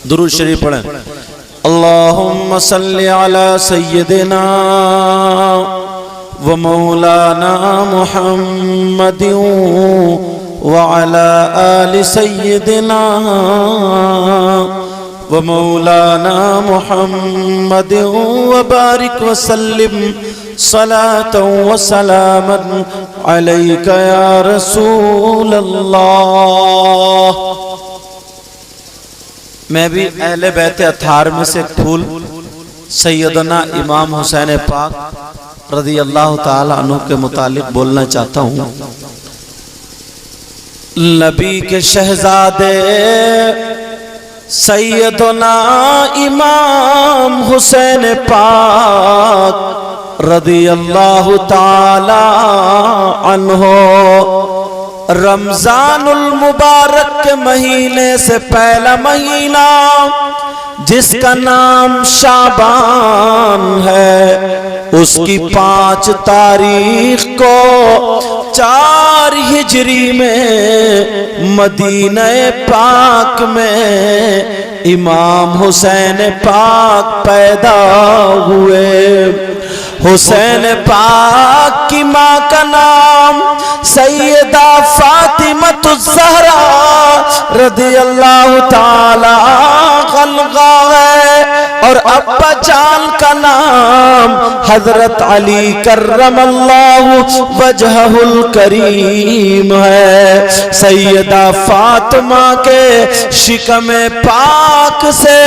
दुरूद शरीफ पढ़ें। अल्लाहुम्मा सल्ली अला सय्यिदिना व मौलाना मुहम्मदिन व अला आलि सय्यिदिना व मौलाना मुहम्मदिन व बारिक व सल्लिम सलातन व सलामन अलैका या रसूल अल्लाह। मैं भी अहले बैत अत्हार में से एक फूल सैयदना इमाम हुसैन पाक रज़ी अल्लाह ताला अन्हु के मुतालिक बोलना चाहता हूँ। नबी के शहजादे सैयदना इमाम हुसैन पाक रज़ी अल्लाह ताला अन्हु रमजानुल मुबारक के महीने से पहला महीना जिसका नाम शाबान है, उसकी 5 तारीख को 4 हिजरी में मदीना पाक में इमाम हुसैन पाक पैदा हुए। हुसैन पाक की माँ का नाम सैयदा फातिमतुज़्ज़हरा रज़ियल्लाहु ताला अन्हा है और अब्बा जान का नाम हजरत अली करमल्लाहु वजहुल करीम है। सैयदा फातिमा के शिकमे पाक से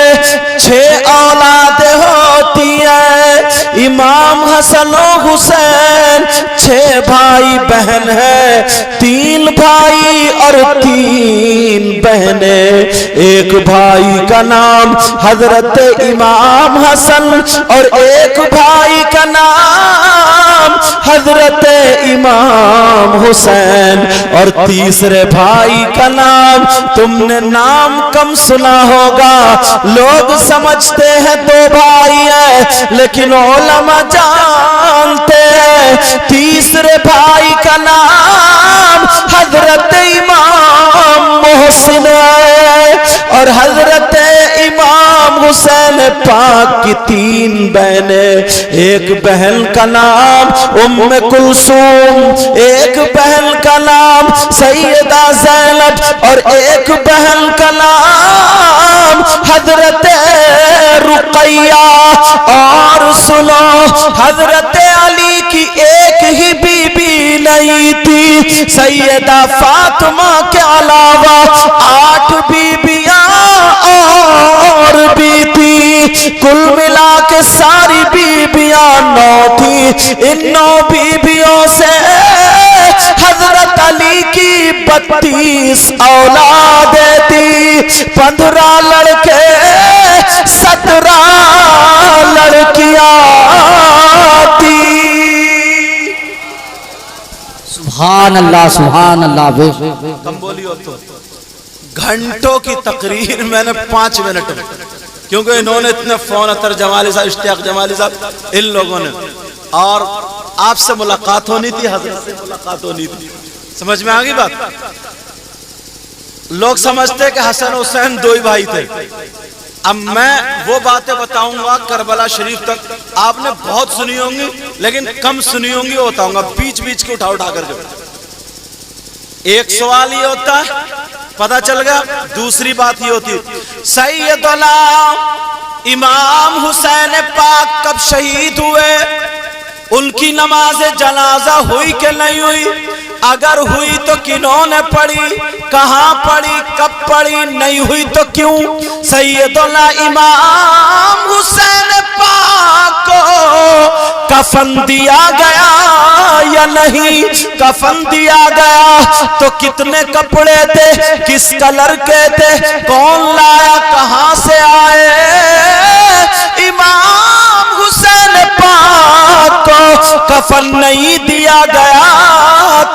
6 औलादे होती है। इमाम हसन और हुसैन 6 भाई बहन है, 3 भाई और 3 बहनें। एक भाई का नाम हजरत इमाम हसन और एक भाई का नाम हजरत इमाम हुसैन और तीसरे भाई का नाम तुमने नाम कम सुना होगा। लोग समझते हैं 2 भाई है, लेकिन उलमा जानते हैं तीसरे भाई का नाम हजरत इमाम मोहसिन है और हजरत इमाम हुसैन पाक की 3 बहनें। एक बहन का नाम उम्मे कुलसूम, एक बहन का नाम सैयदा ज़ैनब और एक बहन का नाम हजरत रुक़ैया। और सुनो, हजरत अली की एक ही बीबी नहीं थी, सैयदा फातिमा के अलावा 8 बीबियां और भी थी। कुल मिला के सारी बीबियां 9 थी। इन 9 बीबियों से हजरत अली की 32 औलादें थी। 15 लड़के 17 लड़कियां थी। सुभान अल्लाह, सुभान अल्लाह। कम बोलियो तो घंटों की तकरीर मैंने 5 मिनट में, क्योंकि इन्होंने इतने फोन अतर जमाली साहब, इश्तियाक जमाली साहब, इन लोगों ने, और आपसे मुलाकात होनी थी, हजरत से मुलाकात होनी थी। समझ में आ गई बात? लोग समझते कि हसन हुसैन 2 ही भाई थे। अब मैं वो बातें बताऊंगा करबला शरीफ तक आपने बहुत सुनी होंगी, लेकिन कम सुनी होंगी, वो बताऊंगा बीच बीच के उठा करके। एक सवाल ये होता है, पता चल गया। दूसरी बात ये होती है, सैयदना इमाम हुसैन पाक कब शहीद हुए? उनकी नमाज जनाजा हुई कि नहीं हुई? अगर हुई तो किन्होंने पढ़ी, कहां पढ़ी, कब पढ़ी? नहीं हुई तो क्यों? सैयदना इमाम हुसैन पाक को कफन दिया गया या नहीं? कफन दिया गया तो कितने कपड़े थे, किस कलर के थे, कौन लाया, कहां से आए? इमाम हुसैन पाक को कफन नहीं दिया गया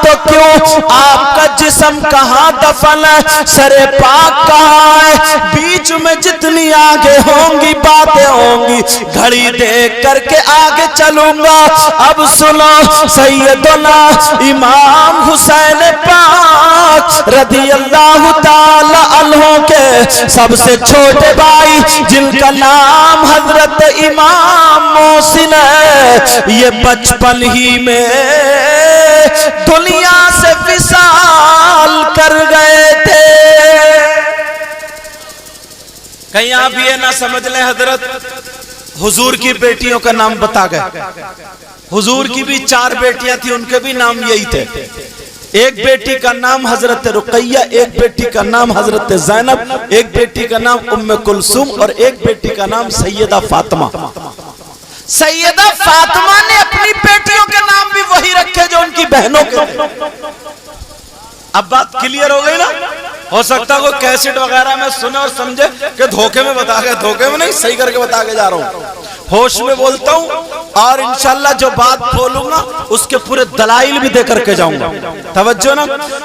तो तो क्यों, आपका जिस्म कहाँ दफन है, सरे पाक कहाँ है। बीच में जितनी आगे होंगी बातें होंगी, घड़ी देख करके आगे चलूंगा। अब सुनो, सैयदना इमाम हुसैन पाक रज़ी अल्लाह ताला अन्हु के सबसे छोटे भाई, जिनका नाम हजरत इमाम मोहसिन है, ये बचपन ही में दुनिया से विसाल कर गए थे। कहीं आप ये ना समझ लें हजरत हुजूर की बेटियों का नाम बता गए। हुजूर की भी 4 बेटियां थी, उनके भी नाम यही थे। एक बेटी का नाम हजरत रुकैया, एक बेटी का नाम हजरत ज़ैनब, एक बेटी का नाम उम्मे कुलसूम और एक बेटी का नाम सैयदा फातिमा। सैयदा फातिमा ने अपनी बेटियों के नाम भी वही रखे जो उनकी बहनों के। अब बात क्लियर हो गई ना। हो सकता है कोई कैसेट वगैरह में सुने और समझे कि धोखे में बता गया, धोखे में नहीं, सही करके बता के जा रहा हूं। होश में बोलता हूं और इंशाल्लाह जो बात बोलूंगा उसके पूरे दलाइल भी दे करके जाऊंगा। तवज्जो ना।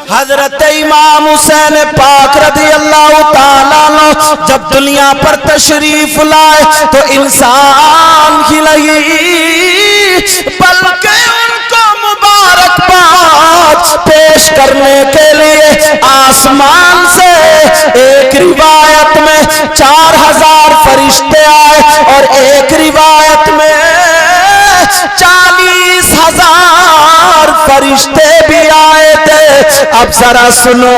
हजरत इमाम हुसैन पाक रज़ी अल्लाह ताला अन्हु जब दुनिया पर तशरीफ लाए तो इंसान ही नहीं बल्कि उनको मुबारकबाद पेश करने के लिए आसमान से एक रिवायत में 4000 फरिश्ते आए और एक रिवायत में 40,000 फरिश्ते भी आए थे। अब जरा सुनो,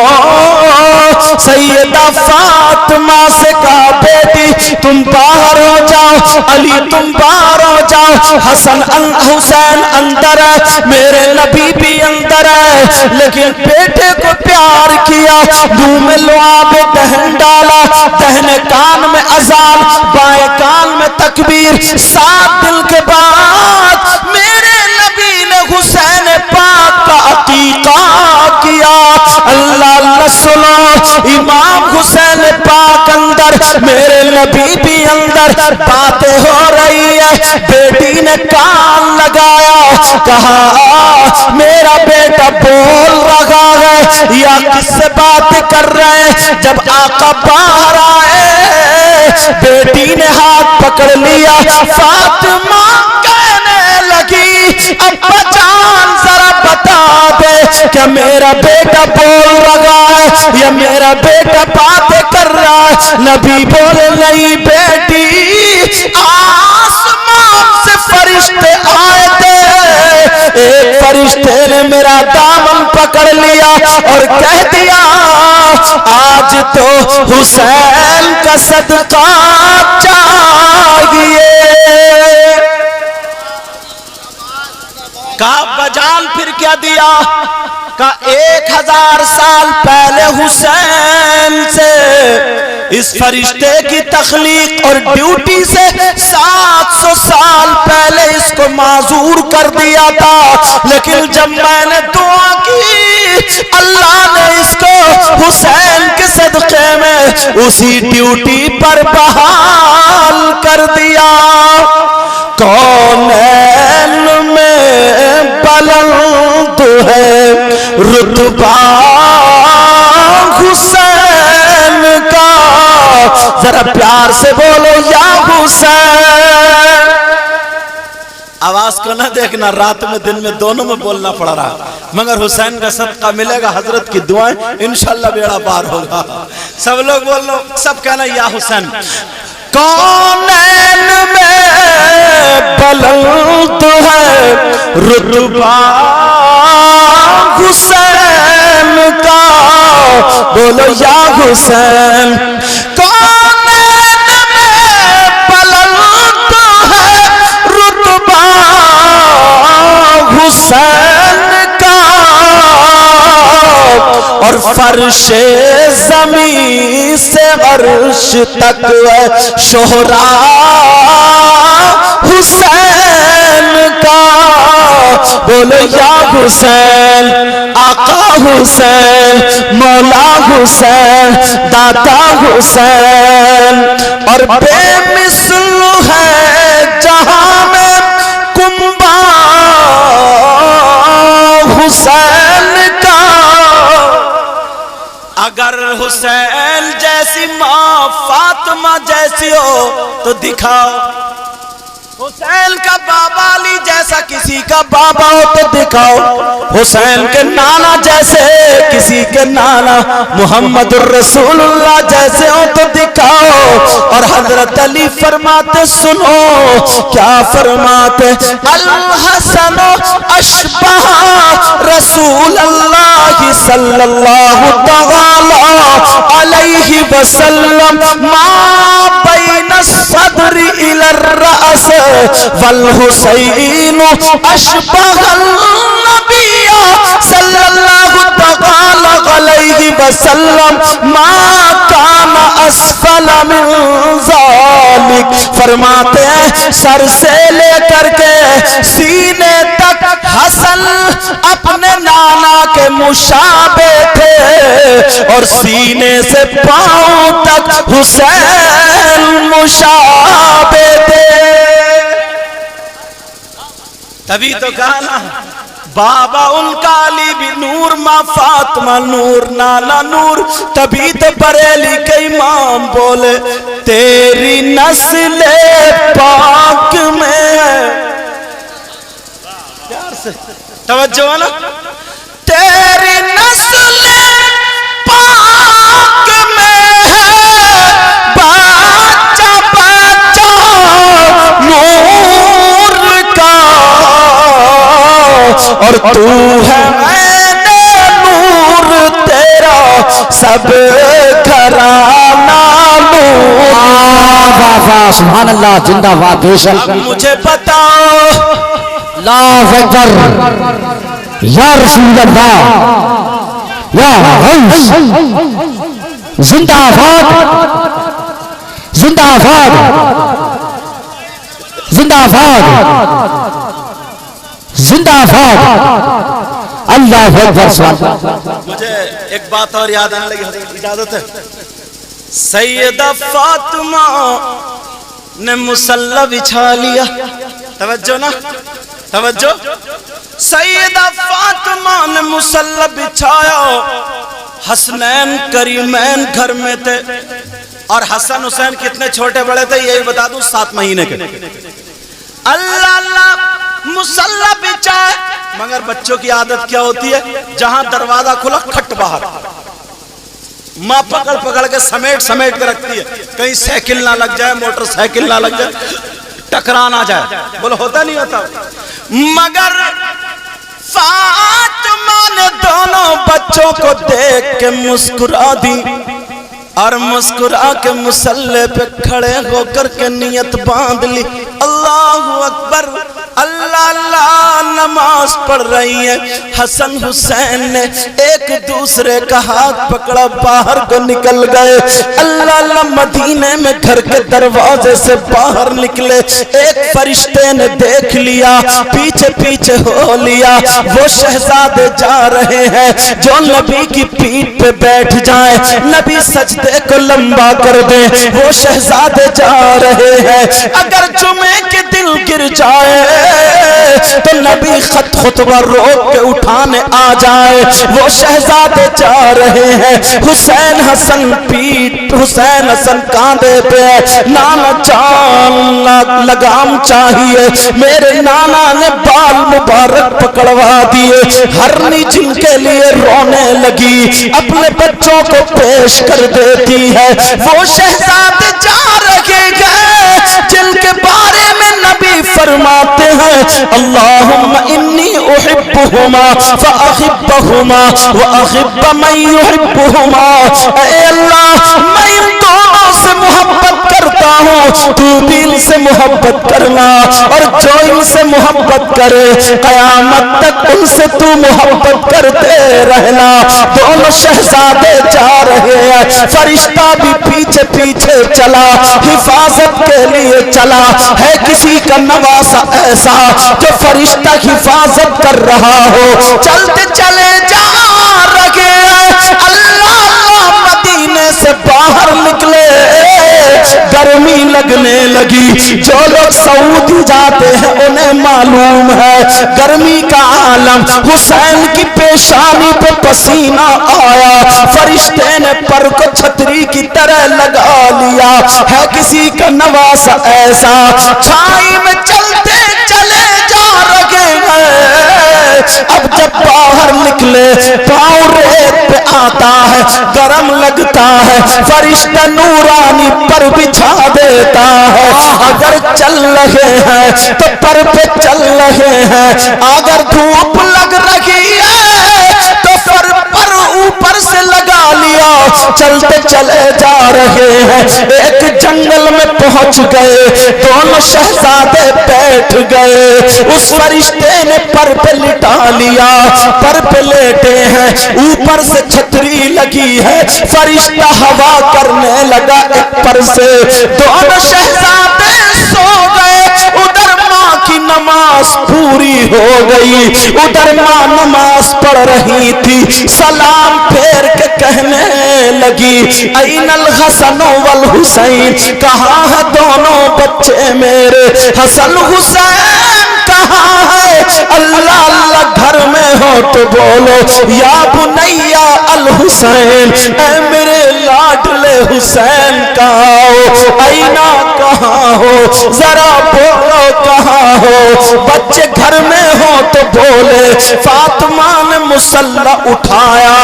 सैयदा फातिमा से कहा बेटी तुम बाहर हो जाओ, अली तुम बाहर हो जाओ, हसन हुसैन अंदर है, मेरे नबी भी अंदर है। लेकिन बेटे को प्यार किया, मुंह में लुआब दहन डाला, दहने कान में अजान, बाएं कान में तकबीर। 7 दिन के बाद मेरे नबी ने हुसैन पाक का अकीका किया। अल्लाह अल्लाह सुनो, इमाम हुसैन पाक अंदर, मेरे नबी भी अंदर, बातें हो रही है। बेटी ने कान लगाया, कहा मेरा बेटा बोल रहा है या किससे बात कर रहे हैं। जब आका बाहर आए, बेटी ने हाथ पकड़ लिया, फातिमा कहने लगी अब्बा जान जरा बता दे क्या मेरा बेटा बोल रहा है या मेरा बेटा बातें कर रहा है। नबी बोले नहीं बेटी, आसमान से फरिश्ते आए थे, एक फरिश्ते ने मेरा दामन पकड़ लिया और कह दिया आज तो हुसैन का सदका चाहिए। का बजान फिर क्या दिया, का 1000 साल पहले हुसैन से इस फरिश्ते की तख्लीक और ड्यूटी से 700 साल पहले इसको माजूर कर दिया था। लेकिन जब मैंने दुआ की, अल्लाह ने इसको हुसैन के सदक़े में उसी ड्यूटी पर बहाल कर दिया। कौनैन में बुलंद है रुतबा हुसैन का, जरा प्यार से बोलो या हुसैन। आवाज को ना देखना, रात में दिन में दोनों में बोलना पड़ रहा, मगर हुसैन का सदका मिलेगा, हजरत की दुआएं, इंशाल्लाह बेड़ा पार होगा। सब लोग बोल लो, सब कहना या हुसैन। कौनैन में बुलंद है रुतबा हुसैन का, बोलो या हुसैन। कौनैन में बुलंद है रुतबा हुसैन का, और फर्शे ज़मीन से अर्श तक शोहरा हुसैन का, बोलो या हुसैन। आका हुसैन, मौला हुसैन, दाता हुसैन, और बेमिसल है जहां में कुंबा हुसैन तो दिखाओ। हुसैन का बाबा अली जैसा किसी का बाबा हो तो दिखाओ। हुसैन के नाना जैसे किसी के नाना मोहम्मद रसूलुल्लाह जैसे हो तो दिखाओ। और हजरत अली फरमाते सुनो क्या फरमाते, अल हसन अशबह रसूलुल्लाह सल्लल्लाहु तआला अलैहि वसल्लम मा बैन सद्री इला रअस वल हुसैन अशबहल नबिया सल्लल्लाहु तआला अलैहि वसल्लम मा काना असफल मिन ज़ालिक। फरमाते हैं सर से लेकर के सीने तक हसन अपने नाना के मुशाबे थे और सीने से पांव तक हुसैन मुशाबे थे। तभी तो कहा ना बाबा उनका अली भी नूर, माँ फातिमा नूर, नाना नूर। तभी तो बरेली के इमाम बोले तेरी नस्ल पाक में है। प्यार से तवज्जो है ना, तेरी नस्ल पाक में है बच्चा बच्चा नूर का और तू है मैंने नूर तेरा सब घराना नूर। वाह सुभान अल्लाह, जिंदाबाद बेशक। मुझे बताओ अल्लाहु अकबर या रसूल अल्लाह या गौस, जिंदाबाद जिंदाबाद जिंदाबाद जिंदाबाद। अल्लाहु अकबर। मुझे एक बात और याद आने लगी, हजरत इजाजत है। सैयदा फातिमा ने मुसल्ला बिछा लिया। तवज्जो ना, तवज्जो। सैयदा फातिमा ने मुसल्ला बिछाया। हसनैन करीमैन घर में थे और हसन हुसैन कितने छोटे बड़े थे यही बता दूं, 7 महीने के। अल्लाह अल्लाह मुसल्ला बिछाए, मगर बच्चों की आदत क्या होती है, जहां दरवाजा खुला खट बाहर। माँ पकड़ पकड़ के समेट समेट के रखती है, कहीं साइकिल ना लग जाए, मोटरसाइकिल ना लग जाए, टकरा ना जाए। बोलो होता नहीं होता। मगर फातिमा ने दोनों बच्चों को देख के मुस्कुरा दी और मुस्कुरा के मुसल्ले पे खड़े होकर के नियत बांध ली। अल्लाहु अकबर, अल्लाह अल्लाह नमाज पढ़ रही है। हसन हुसैन ने एक दूसरे का हाथ पकड़ा, बाहर को निकल गए। अल्लाह अल्लाह मदीने में घर के दरवाजे से बाहर निकले। एक फरिश्ते ने देख लिया, पीछे पीछे हो लिया। वो शहजादे जा रहे हैं जो नबी की पीठ पे बैठ जाए, नबी सजदे को लंबा कर दे। वो शहजादे जा रहे हैं, अगर जुमे के दिल गिर जाए तो नबी खत खुतबा रोक के उठाने आ जाए। वो शहजादे जा रहे हैं, हुसैन हसन पीठ, हुसैन हसन कांधे पे, नाना जान लगाम चाहिए। मेरे नाना ने बाल मुबारक पकड़वा दिए। हरनी जिनके लिए रोने लगी, अपने बच्चों को पेश कर देती है। वो शहजादे जा रहे हैं जिनके बारे में नबी फरमाते हैं अल्लाहुम्मा इन्नी उहिब्बुहुमा फअहिब्बहुमा व अहिब्ब मन युहिब्बुहुमा। ऐ अल्लाह, मैं इन दोनों से मोहब्बत करता हूँ, तू भी इनसे मोहब्बत करना, और जो इनसे मोहब्बत करे कयामत तक उनसे तू मोहब्बत करते रहना। दोनों शहजादे जा रहे हैं, फरिश्ता भी पीछे पीछे चला, हिफाजत के लिए चला है। किसी का नवासा ऐसा जो फरिश्ता हिफाजत कर रहा हो, चलते चले जा रहे हैं। अल्लाह अल्लाह मदीने से बाहर निकले, गर्मी लगने लगी। जो लोग सऊदी जाते हैं उन्हें मालूम है गर्मी का आलम। हुसैन की पेशानी पे पसीना आया, फरिश्ते ने पर को छतरी की तरह लगा लिया है। किसी का नवासा ऐसा छाई में चलते चले जा रहे हैं। अब जब बाहर निकले पाँव रेत पे आता है, गरम लगता है, फरिश्ता नूरानी पर बिछा देता है। अगर चल रहे हैं तो पर पे चल रहे हैं, अगर धूप लग रही है तो पर ऊपर से लगा लिया, चलते चले जा रहे हैं। एक जंगल में पहुंच गए, दोनों शहजादे बैठ गए। उस फरिश्ते ने पर पे लिटा लिया, पर पे लेटे हैं, ऊपर से छतरी लगी है, फरिश्ता हवा करने लगा एक पर से। दोनों शहजादे सो गए। उधर माँ की नमाज पूरी हो गई, उधर माँ नमाज पढ़ रही थी। सलाम फेर के कहने लगी ऐनल हसन वल हुसैन, कहाँ है दोनों बच्चे मेरे? हसन हुसैन कहाँ है? अल्लाह अल्लाह घर में हो तो बोलो या बुनैया अल हुसैन, ऐ मेरे लाडले हुसैन कहाँ हो? ऐना कहाँ हो? जरा बोलो कहाँ हो? बच्चे घर में हो तो बोले। फातिमा ने मुसल्ला उठाया,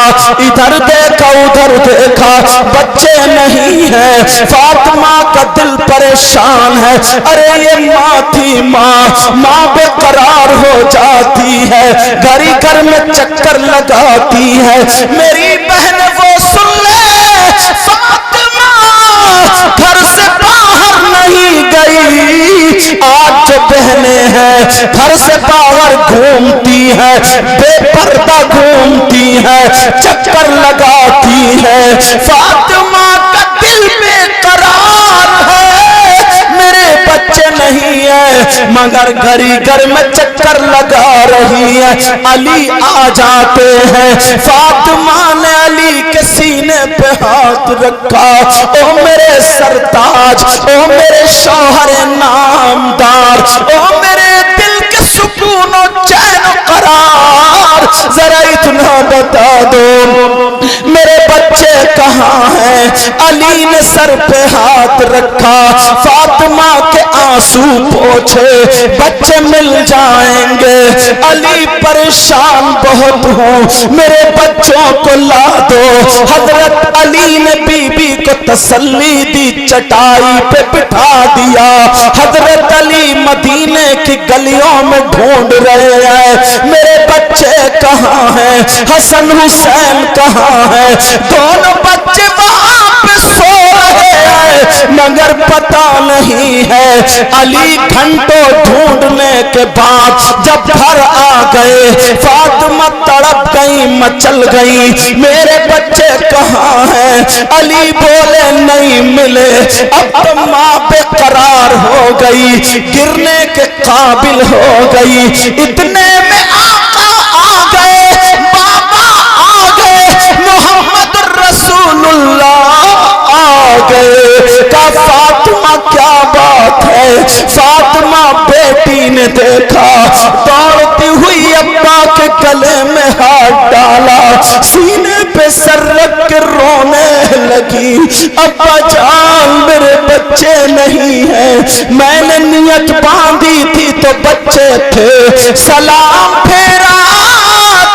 इधर देखा उधर देखा, बच्चे नहीं है। फातिमा का दिल परेशान है। अरे ये माँ थी, माँ बेकरार हो जाती है, घड़ी घर में चक्कर लगाती है। मेरी बहन वो सुन ले, फातिमा घर से बाहर नहीं गई। आज जो बहनें हैं घर से बाहर घूमती है, बेपर्दा घूमती है, चक्कर लगाती है। फातिमा का दिल बेकरार है, मेरे बच्चे नहीं है, मगर घड़ी घर में चक्कर लगा रही है। अली आ जाते हैं। फातिमा ने अली के सीने पे हाथ रखा। ओ मेरे सरताज, ओ मेरे शौहर नामदार, ओ मेरे दिल के सुकून और चैन करार, जरा इतना बता दो मेरे बच्चे कहाँ हैं? अली ने सर पे हाथ रखा, फातिमा के आंसू पोछे, बच्चे मिल जाएंगे। अली परेशान बहुत हूँ, मेरे बच्चों को ला दो। हजरत अली ने बीबी को तसल्ली दी, चटाई पे बिठा दिया। हजरत अली मदीने की गलियों में ढूंढ रहे हैं मेरे बच्चे कहाँ हैं? हसन हुसैन कहाँ हैं? दोनों बच्चे वहां पे सो रहे हैं, मगर पता नहीं है। अली घंटों ढूंढने के बाद जब घर आ गए, फातिमा तड़प गई, मचल गई, मेरे बच्चे कहाँ हैं? अली बोले नहीं मिले। अब तो माँ बेकरार हो गई, गिरने के काबिल हो गई। इतने में आका आ गए, बाबा आ गए, मोहम्मद रसूलुल्लाह आ गए। का फातिमा क्या बात है? फातिमा बेटी ने देखा, दौड़ती हुई अब्बा के गले में हाथ डाला, सीने पे सर रख के रोने लगी। अब्बा जान मेरे बच्चे नहीं हैं, मैंने नियत बांधी थी तो बच्चे थे, सलाम फेरा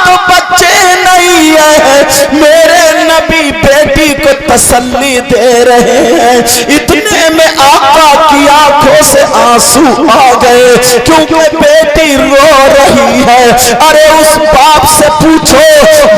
तो बच्चे नहीं है। मेरे नबी बेटी को तसल्ली दे रहे हैं। इतने में आका की आंखों से आंसू आ गए, क्योंकि बेटी रो रही है। अरे उस बाप से पूछो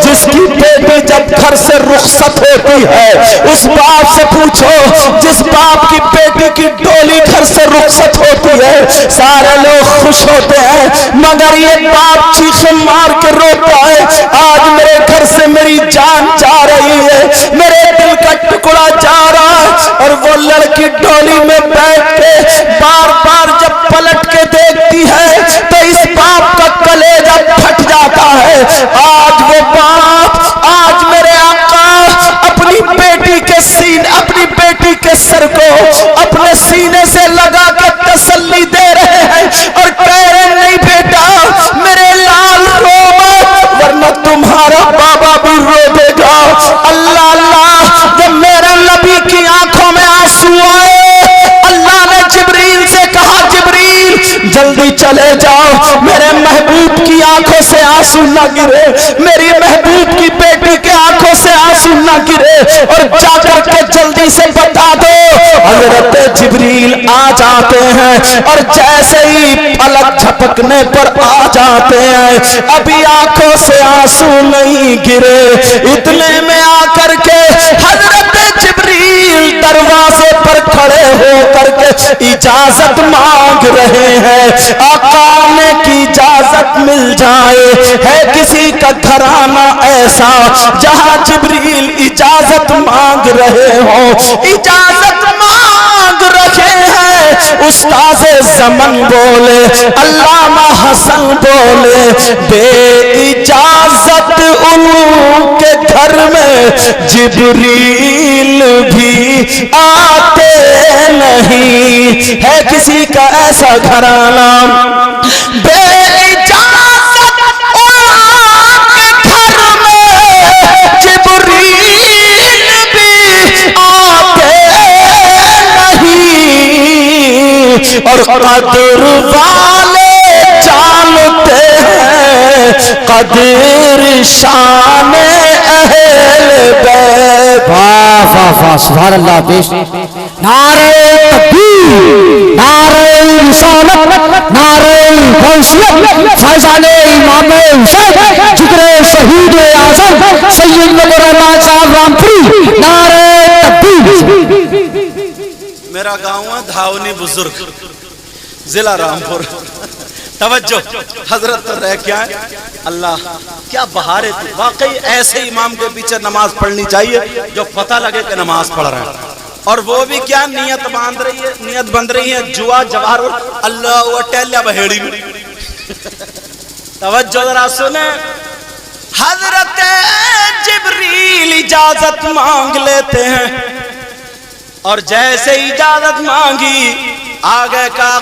जिसकी बेटी जब घर से रुखसत होती है, उस बाप से पूछो जिस बाप की बेटी की डोली घर से रुखसत होती है। सारे लोग खुश होते हैं, मगर ये बाप चीख मार के रोता है, आज मेरे घर से मेरी जान जा रही है, मेरे दिल का टुकड़ा जा रहा है। और वो लड़की डोली में बैठ के बार बार जब पलट के देखती है तो इस बाप का कलेजा फट जाता है। आज वो बाप, आज मेरे आका अपनी बेटी के सीने, अपनी बेटी के के सर को अपने सीने से लगा के तसल्ली दे रहे हैं और कह रहे नहीं बेटा मेरे लाल रो मत, वरना तुम्हारा बाबा भी रो देगा। अल्लाह अल्लाह, जब मेरे नबी की आंखों में आंसू आए, अल्लाह ने जिब्रील से कहा जिब्रील जल्दी चले जाओ, मेरे महबूब की आंखों से आंसू न गिरे, मेरी महबूब की बेटी के आंखों से आंसू न गिरे, और जाकर के जल्दी से बता दो। हजरत जिब्रील आ जाते हैं और जैसे ही पलक झपकने पर आ जाते हैं, अभी आंखों से आंसू नहीं गिरे, इतने में आकर के हजरत जिब्रील दरवाजे पर खड़े होकर के इजाजत मांग रहे हैं। आका ने की इजाजत मिल जाए, है किसी का घराना ऐसा जहां जिब्रील इजाजत मांग रहे हो, इजाजत मांग रहे हैं। उस्ताज़े ज़मन बोले, अल्लामा हसन बोले, बे इजाजत उनके घर में जिब्रील भी आते नहीं। है किसी का ऐसा घराना बे इजाजत उनके घर में जिब्रील भी आते नहीं, और कदर वाले जानते हैं कदर शान अहले बैत। वाह वाह वाह, सुभान अल्लाह। बेश नारे तकबीर, नारे रिसालत, नारे गौसियत, फैजाने इमाम हुसैन, जिक्रे शहीद आज़म सैयद नूर रहमान साहब रामपुरी, नारे तकबीर। मेरा गांव है धावनी बुजुर्ग, जिला रामपुर। तवज्जो, हजरत तो रह क्या है, अल्लाह क्या बहार है। वाकई ऐसे इमाम के पीछे नमाज पढ़नी चाहिए जो पता लगे कि नमाज पढ़ रहे हैं, और वो भी क्या नियत बांध रही है, नियत बंध रही है जुआ जवाहर अल्लाह टहलिया बहेड़ी। तवज्जो जरा सुने, हजरत जिब्रील इजाजत मांग लेते हैं, और जैसे इजाजत मांगी आगे का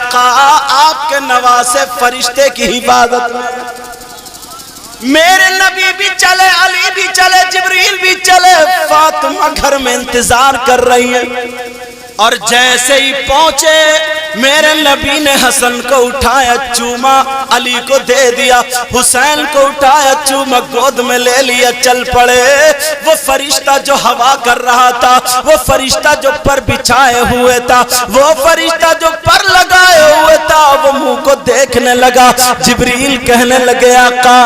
आपके नवासे फरिश्ते की हिफाजत में। मेरे नबी भी चले, अली भी चले, जिब्रील भी चले, फातिमा घर में इंतजार कर रही है। और जैसे ही पहुंचे मेरे नबी ने हसन को उठाया चूमा, अली को दे दिया, हुसैन को उठाया चूमा, गोद में ले लिया, चल पड़े। वो फरिश्ता जो हवा कर रहा था, वो फरिश्ता जो पर बिछाए हुए था, वो फरिश्ता जो पर लगाए हुए था, वो मुंह को देखने लगा। जिब्रील कहने लगे आका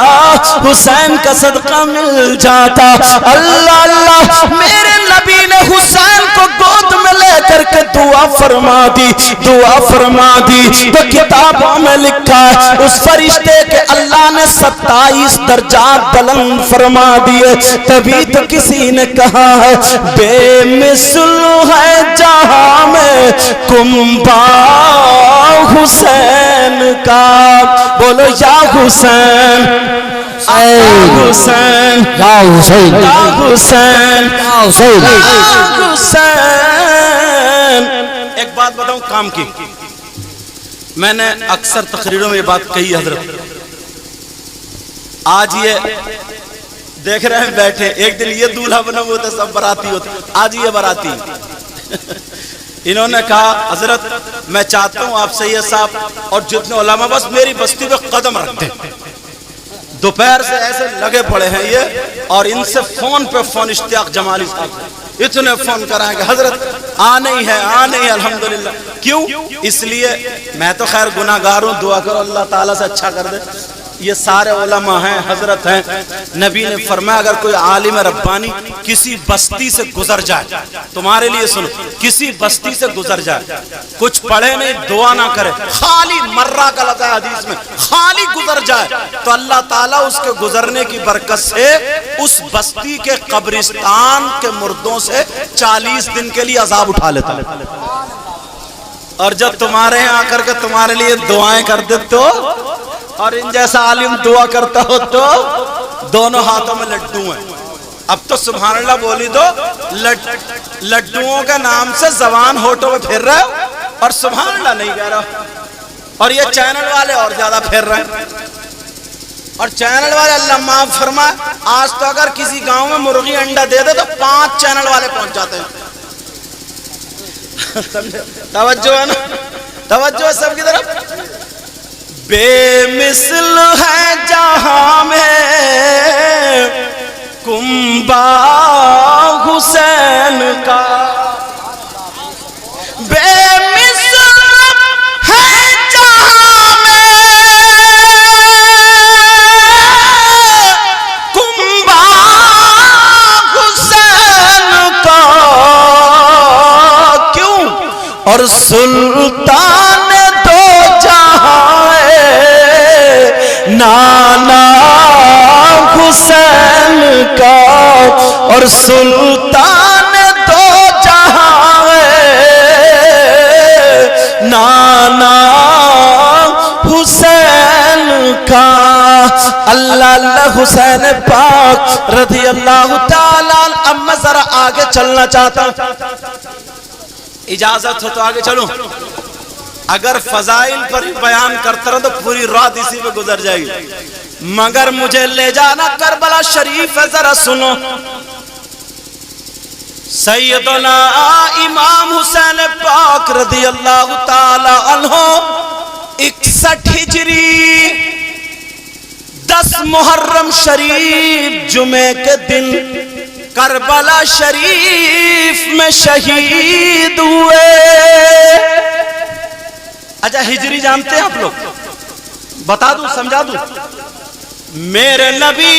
हुसैन का सदका मिल जाता। अल्लाह अल्लाह, मेरे नबी ने हुसैन को गोद में लेकर के दुआ फरमा दी, दुआ फरमा दी। तो किताबों में लिखा है उस फरिश्ते के अल्लाह ने 27 दर्जात बुलंद फरमा दिए। तभी तो किसी ने कहा है बेमिसल है जहां में कुंबा हुसैन का। बोलो या हुसैन, हुसैन, या हुसैन, या हुसैन, या हुसैन, हुसैन। एक बात बताऊं काम की, मैंने अक्सर तकरीरों में ये बात कही हजरत। आज ये देख रहे हैं बैठे, एक दिन ये दूल्हा बना हुआ था, सब बराती होते, आज ये बराती। इन्होंने कहा हजरत मैं चाहता हूं आपसे ये साहब और जितने उलमा बस मेरी बस्ती पे कदम रख दें। दोपहर से ऐसे लगे पड़े हैं ये, और इनसे फोन पे फोन इश्तियाक जमाली साहब इतने फोन कराएंगे हजरत आने ही है, आने ही अल्हम्दुलिल्लाह। क्यों? इसलिए मैं तो खैर गुनाहगार हूं, दुआ करो अल्लाह ताला से अच्छा कर दे। ये सारे उलमा हैं, हजरत हैं। नबी ने फरमाया अगर कोई आलिम रब्बानी किसी बस्ती से गुजर जाए, तुम्हारे लिए सुनो, किसी बस्ती से गुजर जाए, कुछ पढ़े नहीं, दुआ ना करे, खाली मर्रा का लगा हदीस में, खाली गुजर जाए, तो अल्लाह ताला उसके गुजरने की बरकत से उस बस्ती के कब्रिस्तान के मुर्दों से 40 दिन के लिए अजाब उठा लेता है। और जब तुम्हारे यहाँ आकर के तुम्हारे लिए दुआएं कर दे तो, और इन जैसा आलिम दुआ करता हो तो दोनों हाथों में लड्डू हैं। अब तो सुभान अल्लाह बोली दो, लड्डुओं के नाम से जबान होठों में फिर रहे हो और सुभान अल्लाह नहीं कह रहे हो। और ये चैनल वाले और ज्यादा फिर रहे हैं। और चैनल वाले अल्लाह माफ फरमाए, आज तो अगर किसी गांव में मुर्गी अंडा दे दे तो 5 चैनल वाले पहुंच जाते हैं। तवज्जो है ना, तवज्जो है सबकी तरफ। बेमिसल है जहां में कुंबा हुसैन का, बेमिसल है जहां में कुंबा हुसैन का। क्यों? और सुल्तान दो जहां नाना हुसैन का, और सुल्तान दो जहां नाना हुसैन का। अल्लाह अल्लाह हुसैन पाक रज़ी अल्लाह ताला। अब मैं जरा आगे चलना चाहता हूं, इजाजत हो तो आगे चलूं। अगर फजाइल पर बयान करता रहो तो पूरी रात इसी पे गुजर जाएगी, मगर मुझे ले जाना करबला शरीफ है, जरा सुनो। सैयदना इमाम हुसैन पाक रज़ी अल्लाह ताला अन्हो 61 हिजरी 10 मुहर्रम शरीफ जुमे के दिन करबला शरीफ में शहीद हुए। अच्छा हिजरी जानते हैं आप लोग? बता दूं, समझा दूं। मेरे नबी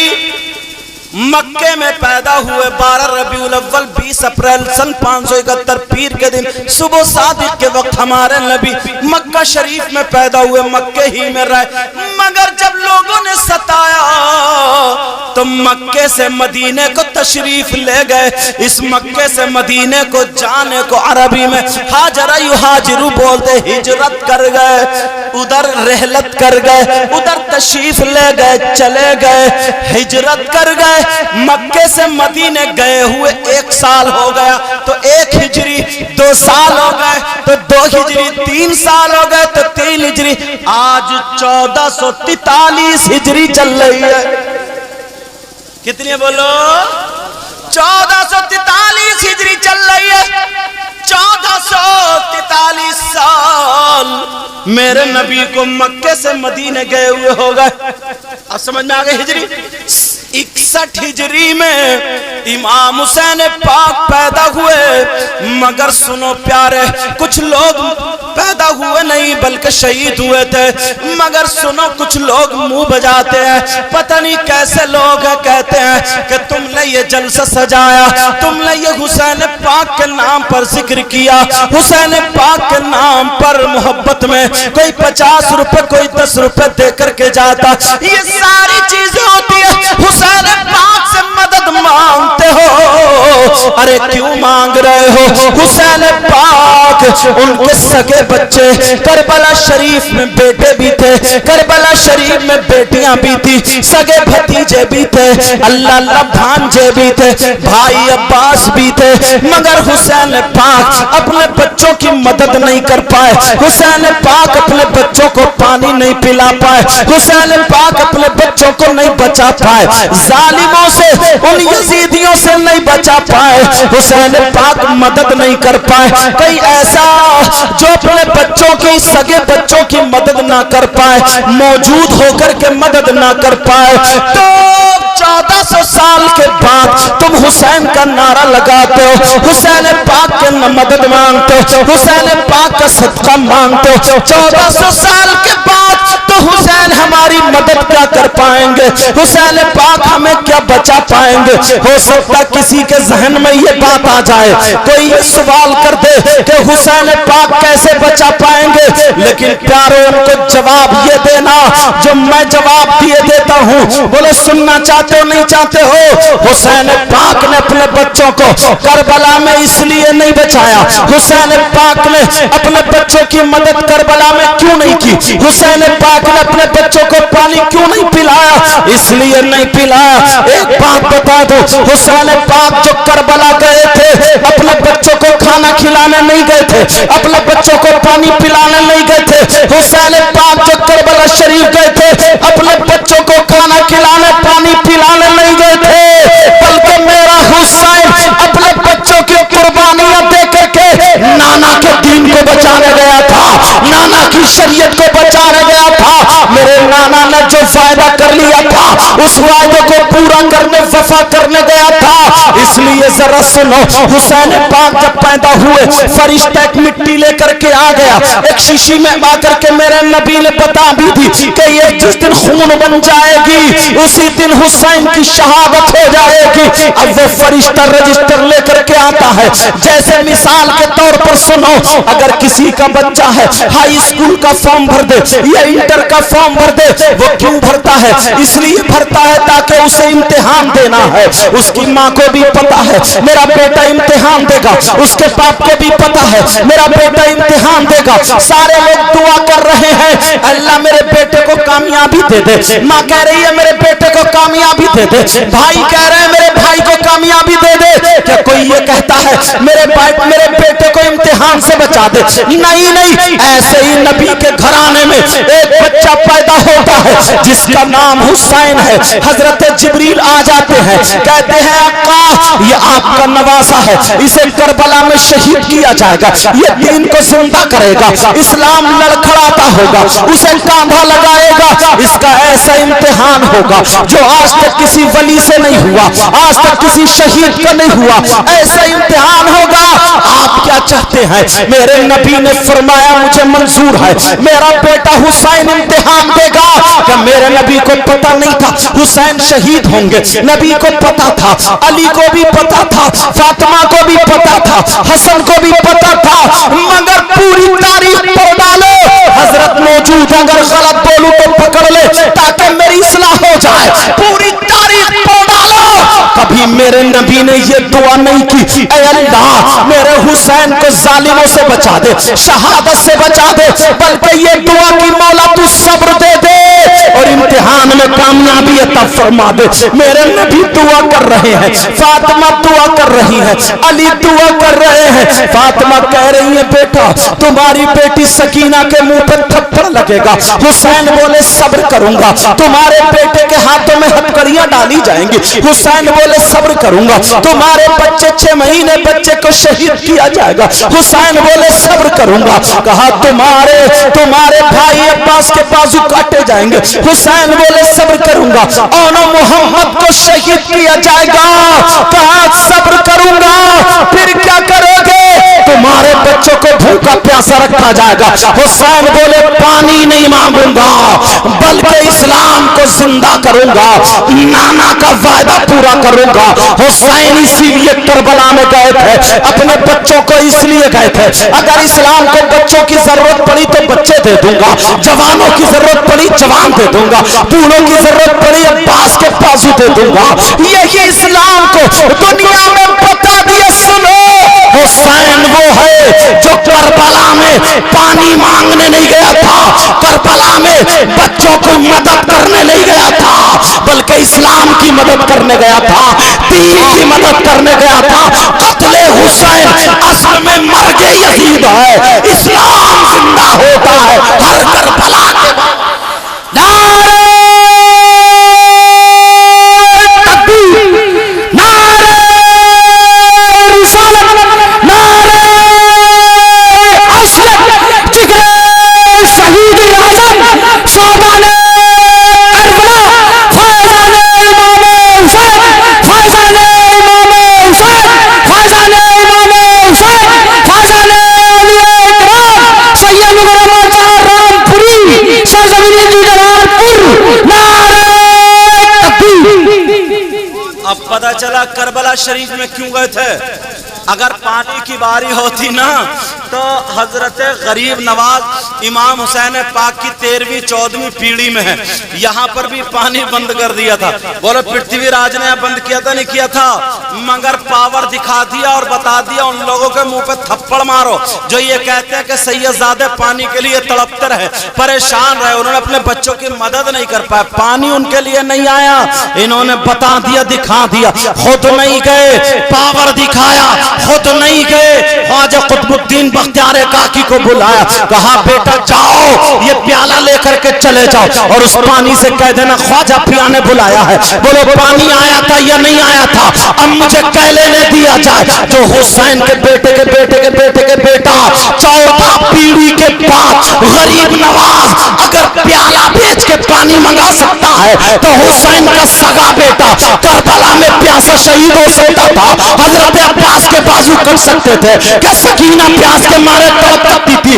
मक्के में पैदा हुए 12 रबीउल अव्वल 20 अप्रैल सन 571 पीर के दिन सुबह सादिक के वक्त हमारे नबी मक्का शरीफ में पैदा हुए, मक्के ही में रहे। मगर जब लोगों ने सताया तो मक्के से मदीने को तशरीफ ले गए। इस मक्के से मदीने को जाने को अरबी में हाजरा युहाजिरु बोलते, हिजरत कर गए, उधर रहलत कर गए, उधर तशरीफ ले गए, चले गए, हिजरत कर गए। मक्के से मदीने गए हुए 1 साल हो गया, तो 1 हिजरी 2 साल हो गए, तो 2 हिजरी 3 साल हो गए, तो 3 हिजरी। आज 1443 हिजरी चल रही है। कितनी बोलो? 1443 हिजरी चल रही है। 1443 साल मेरे नबी को मक्के से मदीने गए हुए हो गए। अब समझ में आ गई हिजरी। 61 हिजरी में इमाम हुसैन पाक पैदा हुए। मगर सुनो प्यारे, कुछ लोग पैदा हुए नहीं बल्कि शहीद हुए थे। मगर सुनो, कुछ लोग मुंह बजाते हैं, पता नहीं कैसे लोग हैं, कहते हैं कि तुमने ये जलसा सजाया, तुमने ये हुसैन पाक के नाम पर जिक्र किया, हुसैन पाक के नाम पर मोहब्बत में कोई 50 रुपए कोई 10 रुपए दे करके जाता। ये सारी चीजें होती है, हुसैन पाक से मदद मांगते हो। अरे क्यों मांग रहे हो? हुसैन पाक उनके सगे बच्चे, करबला शरीफ में बेटे भी थे, करबला शरीफ में बेटियां भी थी, सगे भतीजे भी थे, अल्लाह अल्लाह भांजे भी थे, भाई अब्बास भी थे। मगर हुसैन पाक अपने बच्चों की मदद नहीं कर पाए, हुसैन पाक अपने बच्चों को पानी नहीं पिला पाए, हुसैन पाक अपने बच्चों को नहीं बचा पाए, जालिमों से उन यजीदियों से नहीं बचा पाए, हुसैन पाक मदद नहीं कर पाए। कई ऐसा जो अपने बच्चों की, सगे बच्चों की मदद ना कर पाए, मौजूद होकर के मदद ना कर पाए, तो 1400 साल के बाद तुम हुसैन का नारा लगाते हो, हुसैन पाक के मदद मांगते हो, हुसैन पाक का सदका मांगते हो। 1400 साल के बाद तो हुसैन हमारी मदद क्या कर पाएंगे, हुसैन पाक हमें क्या बचा पाएंगे। हो सकता किसी के जहन में ये बात आ जाए, कोई ये सवाल कर दे कि हुसैन पाक कैसे बचा पाएंगे, लेकिन प्यारो उनको जवाब ये देना जो मैं जवाब दिए देता हूँ। बोले सुनना चाहते हो नहीं चाहते हो? हुसैन पाक ने अपने बच्चों को करबला में इसलिए नहीं बचाया। हुसैन पाक ने अपने बच्चों की मदद करबला में क्यों नहीं की? हुसैन पाक ने अपने बच्चों को पानी क्यों नहीं पिलाया? इसलिए नहीं पिलाया। एक बात बता दो, हुसैन पाक जो करबला गए थे अपने बच्चों को खाना खिलाने नहीं गए थे, अपने बच्चों को पानी पिलाने नहीं गए थे। हुसैन पाक जो करबला शरीफ गए थे अपने बच्चों को खाना खिलाने पानी पिलाने नहीं गए थे, बल्कि मेरा हुसैन अपने बच्चों की कुर्बानियां दे करके नाना के दीन को बचाने गया था, नाना की शरीयत को बचाने गया था। मेरे नाना ने जो वायदा कर लिया था उस वायदे को पूरा करने वफा करने गया था। इसलिए जरा सुनो, हुसैन पाक जब पैदा हुए फरिश्ता एक मिट्टी लेकर के आ गया, एक शीशी में आकर के मेरे नबी ने बता भी दी कि ये जिस दिन खून बन जाएगी उसी दिन हुसैन की शहादत हो जाएगी। अब वो फरिश्ता रजिस्टर लेकर के आता है। जैसे मिसाल के तौर पर सुनो, अगर किसी का बच्चा है हाई स्कूल का फॉर्म भर दे या इंटर का फॉर्म भर दे, वो क्यों भरता है? इसलिए भरता है ताकि उसे इम्तिहान देना है। उसकी माँ को भी पता है मेरा बेटा इम्तिहान देगा, उसके बाप को भी पता है मेरा बेटा इम्तिहान देगा। सारे लोग दुआ कर रहे हैं अल्लाह मेरे बेटे को कामयाबी दे दे। माँ कह रही है मेरे बेटे को कामयाबी दे दे, भाई कह रहे हैं मेरे भाई को कामयाबी दे दे। क्या कोई ये कहता है मेरे बेटे को इम्तिहान से बचा दे? नहीं नहीं, ऐसे ही नबी के घराने में एक बच्चा पैदा होता है जिसका नाम हुसैन है। हजरत जिब्रील आ जाते हैं, कहते हैं अक्का ये आपका नवासा है, इसे करबला में शहीद किया जाएगा, ये दीन को जिंदा करेगा, इस्लाम लड़खड़ाता होगा, उसे कांधा लगाएगा। इसका ऐसा इम्तिहान होगा जो आज तक किसी वली से नहीं हुआ, आज तक किसी शहीद का नहीं हुआ, ऐसा इम्तिहान होगा। आप क्या चाहते हैं? मेरे नबी ने फरमाया मुझे मंजूर है, मेरा बेटा हुसैन इम्तिहान देगा। क्या मेरे नबी को पता नहीं था हुसैन शहीद होंगे? नबी को पता था, अली को भी पता था, फातिमा को भी पता था, हसन को भी पता था, मगर पूरी तारीख पढ़ डालो। हजरत मौजूद अगर गलत बोलूं तो पकड़ ले ताकि मेरी इस्लाह हो जाए। पूरी तारीख पढ़ डालो। कभी मेरे नबी ने ये दुआ नहीं की ऐ अल्लाह मेरे हुसैन को जालिमों से बचा दे, शहादत से बचा दे, बल्कि ये दुआ की मौला तू सब्र दे दे और इम्तिहान में कामयाबी अता फरमा दे। मेरे नबी दुआ कर रहे हैं, फातिमा दुआ कर रही है, अली दुआ कर रहे हैं। फातिमा कह रही है बेटा तुम्हारी बेटी सकीना के मुंह पर थप्पड़ लगेगा। हुसैन बोले सब्र करूंगा। तुम्हारे बेटे के हाथों में हथकड़ियां डाली जाएंगी। हुसैन बोले सब्र करूंगा। तुम्हारे बच्चे 6 महीने बच्चे को शहीद किया जाएगा। हुसैन बोले सब्र करूंगा। कहा तुम्हारे भाई अब्बास के बाजू काटे जाएंगे। हुसैन बोले सब्र करूंगा। और मोहम्मद को शहीद किया जाएगा। कहा सब्र करूंगा। फिर क्या करोगे? तुम्हारे बच्चों को भूखा प्यासा रखा जाएगा। हुसैन बोले पानी नहीं मांगूंगा बल्कि इस्लाम को जिंदा करूंगा, नाना का वायदा पूरा करूंगा। हुसैन इसीलिए करबला में गए थे, अपने बच्चों को इसलिए गए थे अगर इस्लाम को बच्चों की जरूरत पड़ी तो बच्चे दे दूंगा, जवानों की जरूरत पड़ी जवान दे दूंगा, बूढ़ों की जरूरत पड़ी अब्बास के बाजू दे दूंगा। यही इस्लाम को दुनिया में बता दिया। सुनो हुसैन वो है जो करबला में पानी मांगने नहीं गया था, करबला में बच्चों को मदद करने नहीं गया था, बल्कि इस्लाम की मदद करने गया था, दीन की मदद करने गया था। कत्ले हुसैन असल में मर्गे यजीद है, इस्लाम जिंदा होता है हर करबला के बाद। पता चला करबला शरीफ में क्यों गए थे। अगर पानी की बारी होती ना तो हजरत गरीब नवाज इमाम हुसैन पाक की 13वीं 14वीं पीढ़ी में है। यहाँ पर भी पानी बंद कर दिया था। बोलो पृथ्वीराज ने बंद किया था नहीं किया था, मगर पावर दिखा दिया और बता दिया उन लोगों के मुंह पे थप्पड़ मारो जो ये कहते हैं कि सैयदजादे पानी के लिए तड़पते रहे, परेशान रहे, उन्होंने अपने बच्चों की मदद नहीं कर पाया, पानी उनके लिए नहीं आया। इन्होंने बता दिया, दिखा दिया, खुद नहीं गए, पावर दिखाया, खुद नहीं गए। ख्वाजा कुतुबुद्दीन बख्तियार काकी को बुलाया, कहा बेटा जाओ ये प्याला लेकर के चले जाओ और उस पानी से कह देना ख्वाजा पिया ने बुलाया है। बोलो पानी आया था या नहीं आया था? अब मुझे कह लेने दिया जाए जो हुसैन के बेटे के बेटे के बेटे के बेटा 14 पीढ़ी के बाद गरीब नवाज अगर प्याला बेच के पानी मंगा सकता है तो हुसैन का सगा बेटा करबला में प्यासा शहीद हो सकता था। हजरत अब्बास के बाजू कर सकते थे कि सकीना प्यास के मारे तड़पती थी।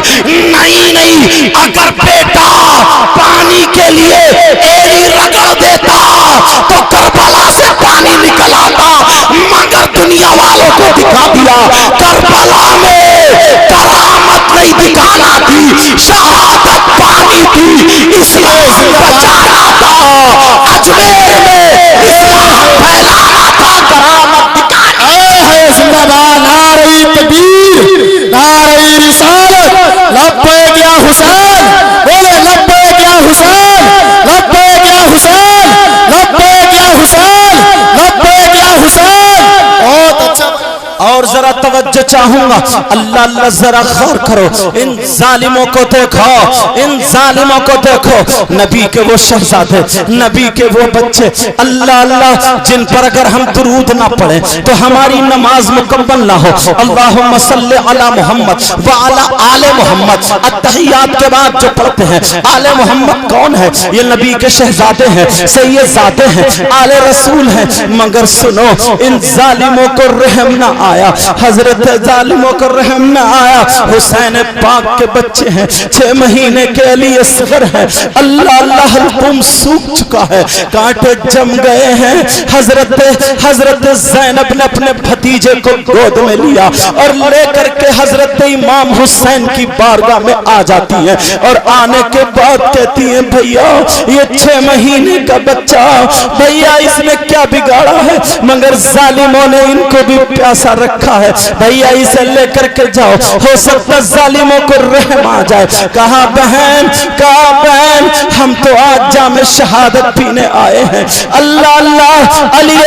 नहीं नहीं, अगर बेटा पानी के लिए एड़ी रगड़ देता तो करबला से पानी निकल आता, मगर दुनिया वालों को दिखा दिया करबला में करामत नहीं दिखाना थी, शहादत पानी थी, इस्लाम बचाना था, अजमेर में इस्लाम फैलाना था, करामत दिखाना है। जिंदाबाद, नारे तकबीर, नारे रिसालत, लब्बैक या हुसैन, बोले लब्बैक या हुसैन, लब्बैक या हुसैन, लब्बैक या हुसैन, लब्बैक या हुसैन। बहुत अच्छा। और जरा तवज्जो चाहूंगा, अल्लाह अल्लाह जरा गौर करो, इन जालिमों को देखो, इन जालिमों को देखो, नबी के वो शहजादे, नबी के वो बच्चे, अल्लाह अल्लाह जिन पर अगर हम दुरूद ना पढ़े तो हमारी नमाज मुकम्मल ना हो। अल्लाहुम्मा सल्ली अला मोहम्मद व अला आले मोहम्मद। अत्तहियात के बाद जो पढ़ते हैं आले मोहम्मद कौन है? ये नबी के शहजादे हैं, सैयदजादे हैं, आले रसूल हैं। मगर सुनो, इन जालिमों को रहम ना आया, हजरत जालिमों को रहम न आया। हुसैन पाक के बच्चे हैं, 6 महीने के लिए सगर है, अल्लाह अल्लाह हल्कुम सूख चुका है, कांटे जम गए हैं। हजरत ज़ैनब ने अपने भतीजे को गोद में लिया और लेकर के हजरत इमाम हुसैन की बारगाह में आ जाती है और आने के बाद कहती है भैया ये 6 महीने का बच्चा, भैया इसने क्या बिगाड़ा है? मगर जालिमों ने इनको भी प्यासा रखा है, भैया इसे लेकर के जाओ, हो सकता जालिमों को रहम आ जाए। कहा बहन, कहा बहन हम तो आज जामे शहादत पीने आए हैं। अल्लाह अल्लाह, अली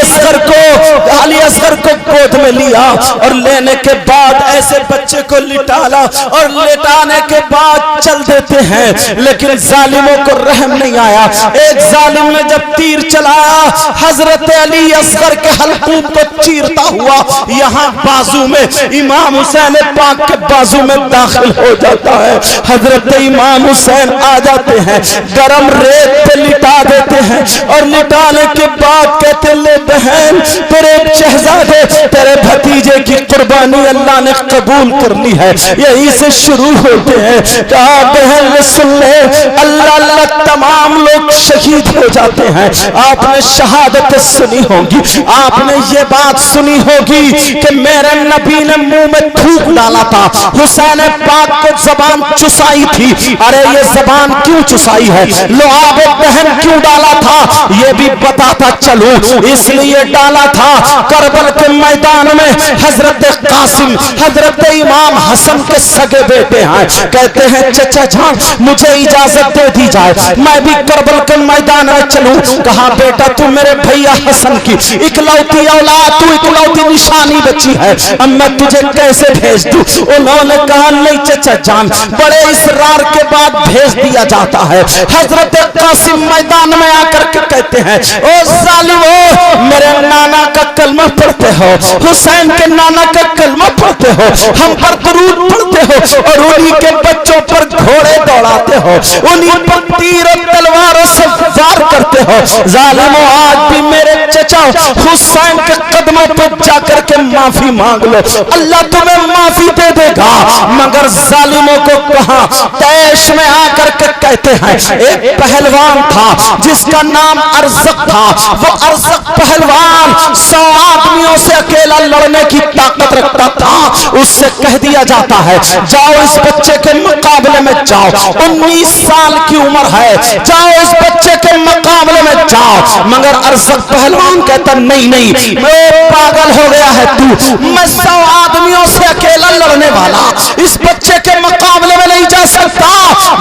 असगर को गोद में लिया और लेने के बाद ऐसे बच्चे को लिटाला और लिटाने के बाद चल देते हैं, लेकिन जालिमों को रहम नहीं आया। एक जालिम ने जब तीर चलाया, हजरत अली असगर के हलकूब को चीरता हुआ यहाँ बाजू में इमाम हुसैन पाक के बाजू में दाखिल हो जाता है। हजरत इमाम हुसैन आ जाते हैं, गरम रेत पे लिटा देते हैं और लिटाने के बाद कहते ले बहन तेरे शहजादे, तेरे भतीजे की कुर्बानी अल्लाह ने कबूल कर ली है। यही से शुरू होते हैं। कहा बहन सुन ले, अल्लाह अल्लाह तमाम लोग शहीद हो जाते हैं। आपने शहादत सुनी होगी, आपने ये बात सुनी होगी कि मेरे नबी ने मुंह में थूक डाला था, हुसैन पाक को जबान चुसाई थी। अरे ये जबान क्यों चुसाई है, लुआब बहन क्यों डाला था, ये भी बताता चलूं। इसलिए डाला था करबल के मैदान में हजरत कासिम, हजरत इमाम हसन के सगे बेटे हैं। कहते हैं चचा जान मुझे इजाजत दे दी जाए, मैं भी करबल के मैदान में चलूं। कहा बेटा तू मेरे भैया हसन की इकलौती औलाद, तू इकलौती निशानी बची है, अब मैं तुझे कैसे भेज दूं? उन्होंने कहा नहीं चचा जान, बड़े इसरार के बाद भेज दिया जाता है। हजरत कासिम मैदान में आकर के कहते हैं ओ जालिमो, मेरे नाना का कलमा पढ़ते हो, हुसैन के नाना का कलमा पढ़ते हो, हम पर दरूद पढ़ते हो और उन्हीं के बच्चों पर घोड़े दौड़ाते हो, उन्हीं पर तीर और तलवारों से वार करते हो। जालिमो आज भी मेरे चचा हुसैन के कदमों पर जाकर के माफी मांग लो, अल्लाह तुम्हें माफी दे देगा। मगर जालिमों को कहा तय पेश में आकर के कहते हैं एक पहलवान था जिसका नाम अरज़क था। वो अरज़क पहलवान 100 आदमियों से अकेला लड़ने की ताकत रखता था। उससे कह दिया जाता है जाओ इस बच्चे के मुकाबले में जाओ, 19 साल की उम्र है, जाओ इस बच्चे के मुकाबले में जाओ। मगर अरज़क पहलवान कहता नहीं नहीं, मैं पागल हो गया है तू, मैं 100 आदमियों से अकेला लड़ने वाला इस बच्चे के मुकाबले में नहीं जा सकता।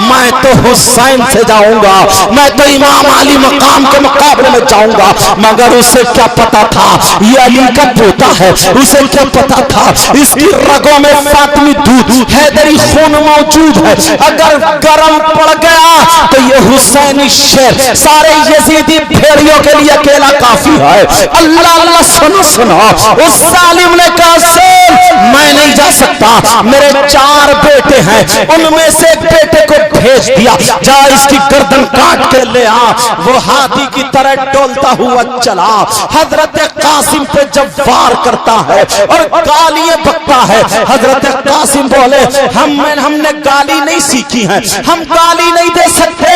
मैं तो हुसैन से जाऊंगा, मैं तो इमाम अली मकाम के मुकाबले में जाऊंगा। मगर उसे क्या पता था ये अली का पोता है, उसे क्या पता था इसकी रगों में फातिमी दूध हैदरी खून मौजूद है। अगर गरम पड़ गया तो ये हुसैनी शेर सारे यजीदी भेड़ियों के लिए अकेला काफी है। अल्लाह अल्लाह सुनो सुनो, उस जालिम ने कहा मैं नहीं जा सकता, मेरे 4 बेटे हैं, उनमें से एक बेटे को भेज दिया, जा इसकी गर्दन काट के ले आ। वो हाथी की तरह डोलता हुआ चला, हजरत कासिम पे जब वार करता है और गालियां बकता है। हजरत कासिम बोले हमने गाली नहीं सीखी है, हम गाली नहीं दे सकते।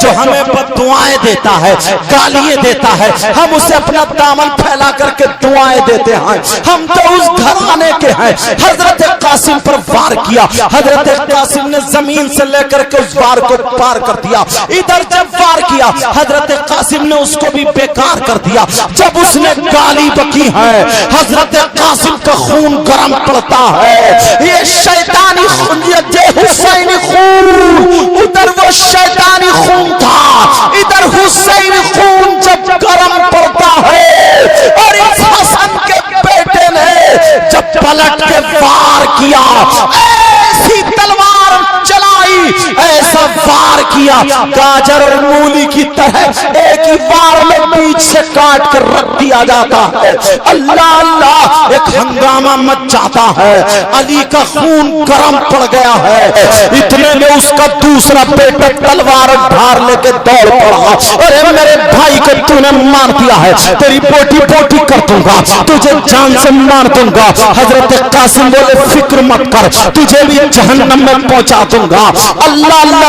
जो हमें बद्दुआएं देता है, गालियां देता है, हम उसे अपना दामन फैला करके दुआएं देते हैं, हम तो उस घराने के हैं। हजरत कासिम पर वार किया, हजरत कासिम ने जमीन से लेकर के उस वार को पार कर दिया। इधर जब वार किया हजरत कासिम ने उसको भी बेकार कर दिया। जब उसने गाली बकी है हजरत कासिम का खून गर्म पड़ता है। ये शैतानी खून, ये हुसैनी खून, उधर वो शैतानी खून था, इधर हुसैनी खून जब गर्म पड़ता है। और इस हसन के बेटे ने जब पलट के वार किया, ऐसी तलवार चलाई, ऐसा वार किया गाजर और मूली की तरह एक ही वार में बीच से काट कर रख दिया जाता है। अल्लाह अल्लाह, एक हंगामा मच जाता है, अली का खून गर्म पड़ गया है। इतने में उसका दूसरा बेटा तलवार धार लेके दौड़ पड़ा, अरे मेरे भाई को तूने मार दिया है, तेरी बोटी बोटी कर दूंगा, तुझे जान से मार दूंगा। हजरत कासिम बोले फिक्र मत कर, तुझे भी जहन्नम में पहुंचा दूंगा। अल्लाह अल्लाह,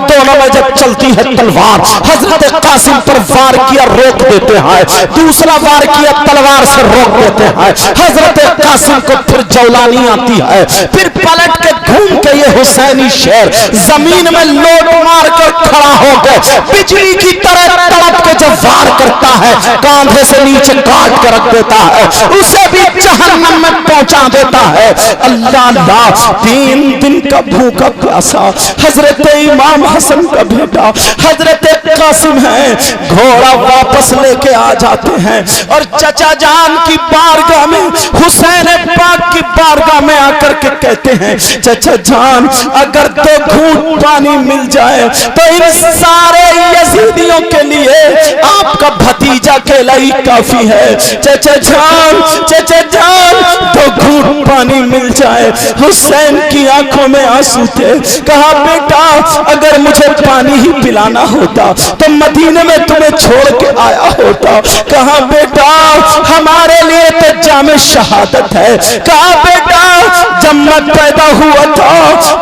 दोनों में जब चलती है तलवार, हजरत कासिम पर वार किया रोक देते हैं, दूसरा वार किया तलवार से रोक देते हैं। हजरत कासिम को फिर जौलानी आती है, फिर पलट के घूम के ये हुसैनी शेर जमीन में लोट मार कर खड़ा हो गए, बिजली की तरह तड़प के जब वार करता है, कांधे से नीचे काट कर रख देता है, उसे भी जहन्नम में पहुंचा देता है। अल्लाह अल्लाह, 3 दिन का भूखा प्यासा हजरत इमाम हसन का बेटा हजरत कासिम है, घोड़ा वापस लेके आ जाते हैं और चचा जान की बारगाह में, हुसैन पाक की बारगाह में आकर के कहते हैं चचा जान, अगर 2 घूंट पानी मिल जाए तो इन सारे यजीदियों के लिए आपका भतीजा केला ही काफी है। चचा जान 2 घूंट पानी मिल जाए। हुसैन की आंखों में आंसू थे। कहा बेटा अगर मुझे पानी ही पिलाना होता तो मदीने में तुम्हें छोड़ के आया होता। कहा बेटा हमारे लिए तो जामे शहादत है। कहा बेटा जब मैं पैदा हुआ था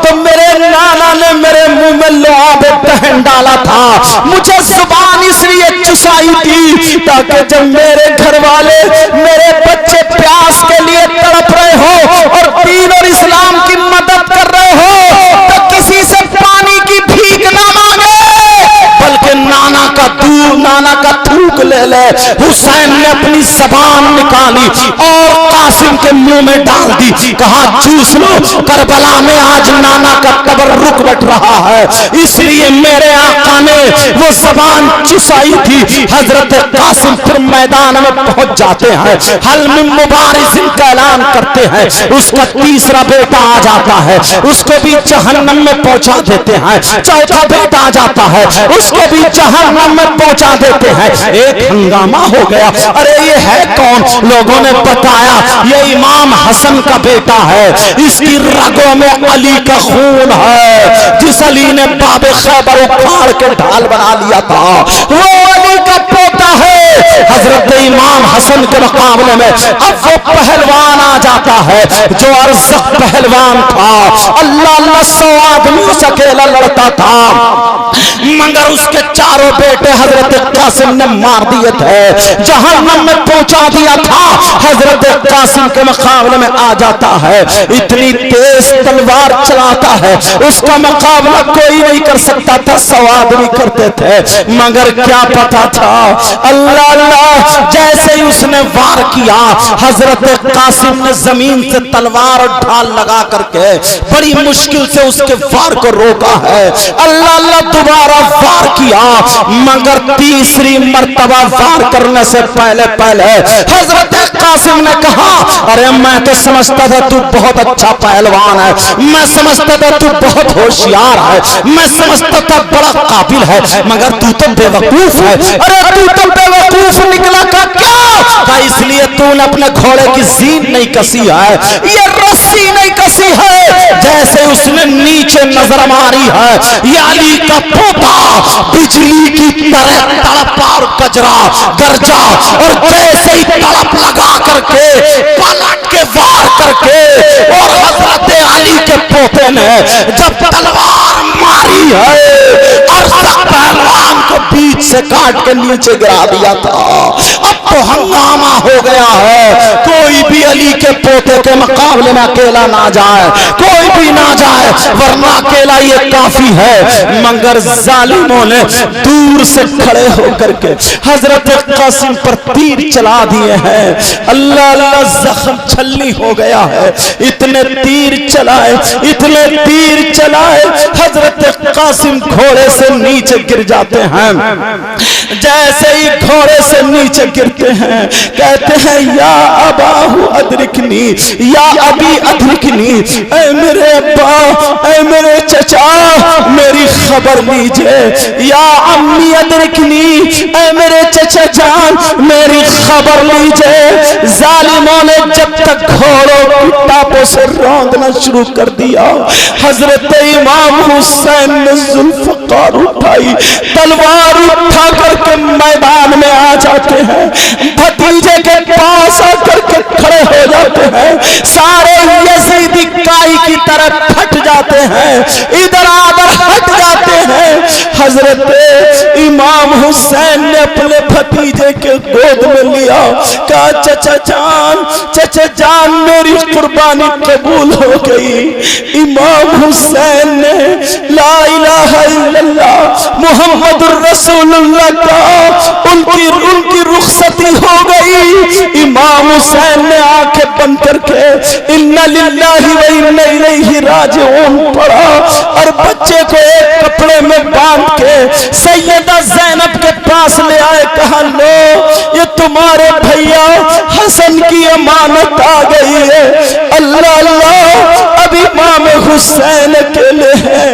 तो मेरे नाना ने मेरे मुंह में लुआब पहन डाला था, मुझे जुबान इसलिए चुसाई थी ताकि जब मेरे घर वाले मेरे बच्चे प्यास के लिए तड़प रहे हो और दीन और इस्लाम की मदद कर रहे हो तो किसी से पानी की भीख ना मांगे, बल्कि नाना का दूध, नाना का थूक ले ले। हुसैन ने अपनी जबान निकाली और कासिम के मुंह में डाल दी। कहा चूस लो, करबला में आज नाना का तबर्रुक बट रहा है, इसलिए मेरे आका ने वो जबान चुसाई थी। हजरत कासिम फिर मैदान में पहुंच जाते हैं, हल में मुबारिज़िन का ऐलान करते हैं। उसका तीसरा बेटा आ जाता है, उसको भी जहन्नम में पहुंचा देते हैं। चौथा बेटा आ जाता है, उसको भी जहन्नम में पहुंचा देते हैं। एक हंगामा हो गया, अरे ये है कौन? लोगों ने बताया ये इमाम हसन का बेटा है, इसकी रगों में अली का खून है। जिस अली ने बाबे खैबर उखाड़ के ढाल बना लिया था वो अली का पोता है। हजरत इमाम हसन के मुकाबले में अब वो पहलवान आ जाता है जो अरज़क पहलवान था। अल्लाह अल्लाह 100 आदमियों से अकेला लड़ता था, मगर उसके चारों बेटे हजरत कासिम ने मार दिए थे, जहन्नम में पहुंचा दिया था। हजरत कासिम के मुकाबले में आ जाता है, इतनी तेज तलवार चलाता है, उसका मुकाबला कोई नहीं कर सकता था। सवाब भी करते थे, मगर क्या पता था, अल्लाह अल्लाह, जैसे ही उसने वार किया, हजरत कासिम ने जमीन से तलवार और ढाल लगा करके बड़ी मुश्किल से उसके वार को रोका है। अल्लाह अल्लाह दोबारा वार किया, मगर तीसरी मर्तबा वार करने से पहले पहले हजरत कासिम ने कहा, अरे मैं तो समझता था तू बहुत अच्छा पहलवान है, मैं समझता था तू बहुत होशियार है, मैं समझता था बड़ा काबिल है, मगर तू तो बेवकूफ है। अरे तू तो बेवकूफ निकला का क्या? इसलिए तूने अपने घोड़े की सीन नहीं कसी है, ये रस्सी नहीं कसी है। जैसे उसने नीचे नजर मारी है, याली का पोता बिजली की तरह तड़पा और गरजा, और जैसे ही तड़प लगा करके पलट के वार करके, और हजरत अली के पोते ने जब तलवार मारी है, पहलवान को बीच से काट के नीचे गिरा दिया था। अब तो हंगामा हो गया है, कोई भी अली के पोते के मुकाबले में अकेला ना जाए, कोई भी ना जाए, वरना अकेला ये काफी है। मगर जालिमों ने दूर से खड़े होकर के हजरत कासिम पर तीर चला दिए हैं। अल्लाह अल्लाह, जख्म छलनी हो गया है, इतने तीर चलाए, इतने तीर चलाए, हजरत कासिम घोड़े से नीचे गिर जाते हैं। जैसे ही घोड़े से नीचे गिरते हैं, कहते हैं या अबाहु अदरिकनी, या अबी अदरिकनी, ऐ मेरे अब्बा, ऐ मेरे चचा, मेरी खबर लीजिए। या अम्मी अदरिकनी, ऐ मेरे चचा जान, मेरी खबर लीजिए। जालिमों ने जब तक घोड़ों की टापों से रौंदना शुरू कर दिया, हजरत इमाम हुसैन ने जुल्फकार उठाई, तलवार उठा करके मैदान में आ जाते हैं, भतीजे के पास आकर के खड़े हो जाते हैं, सारे यजीदी काई की तरह फट जाते हैं, इधर आधर हट जाते हैं। हजरत इमाम हुसैन ने अपने भतीजे के गोद में लिया, कहा चचा जान, मेरी कुर्बानी कबूल हो गई। इमाम हुसैन ने ला इलाहा इल्लल्लाह मुहम्मदुर रसूलुल्लाह का उनकी रुखसती हो गई। इमाम हुसैन ने आंखें बंद करके इन्ना लिल्लाहि व इन्ना इलैहि राजिऊन पढ़ा, और बच्चे को एक कपड़े में बांध के सैयदा ज़ैनब के पास ले आए, कहा लो ये तुम्हारे भैया हसन की अमानत आ गई है। अल्लाह अल्लाह, अब इमाम हुसैन अकेले हैं।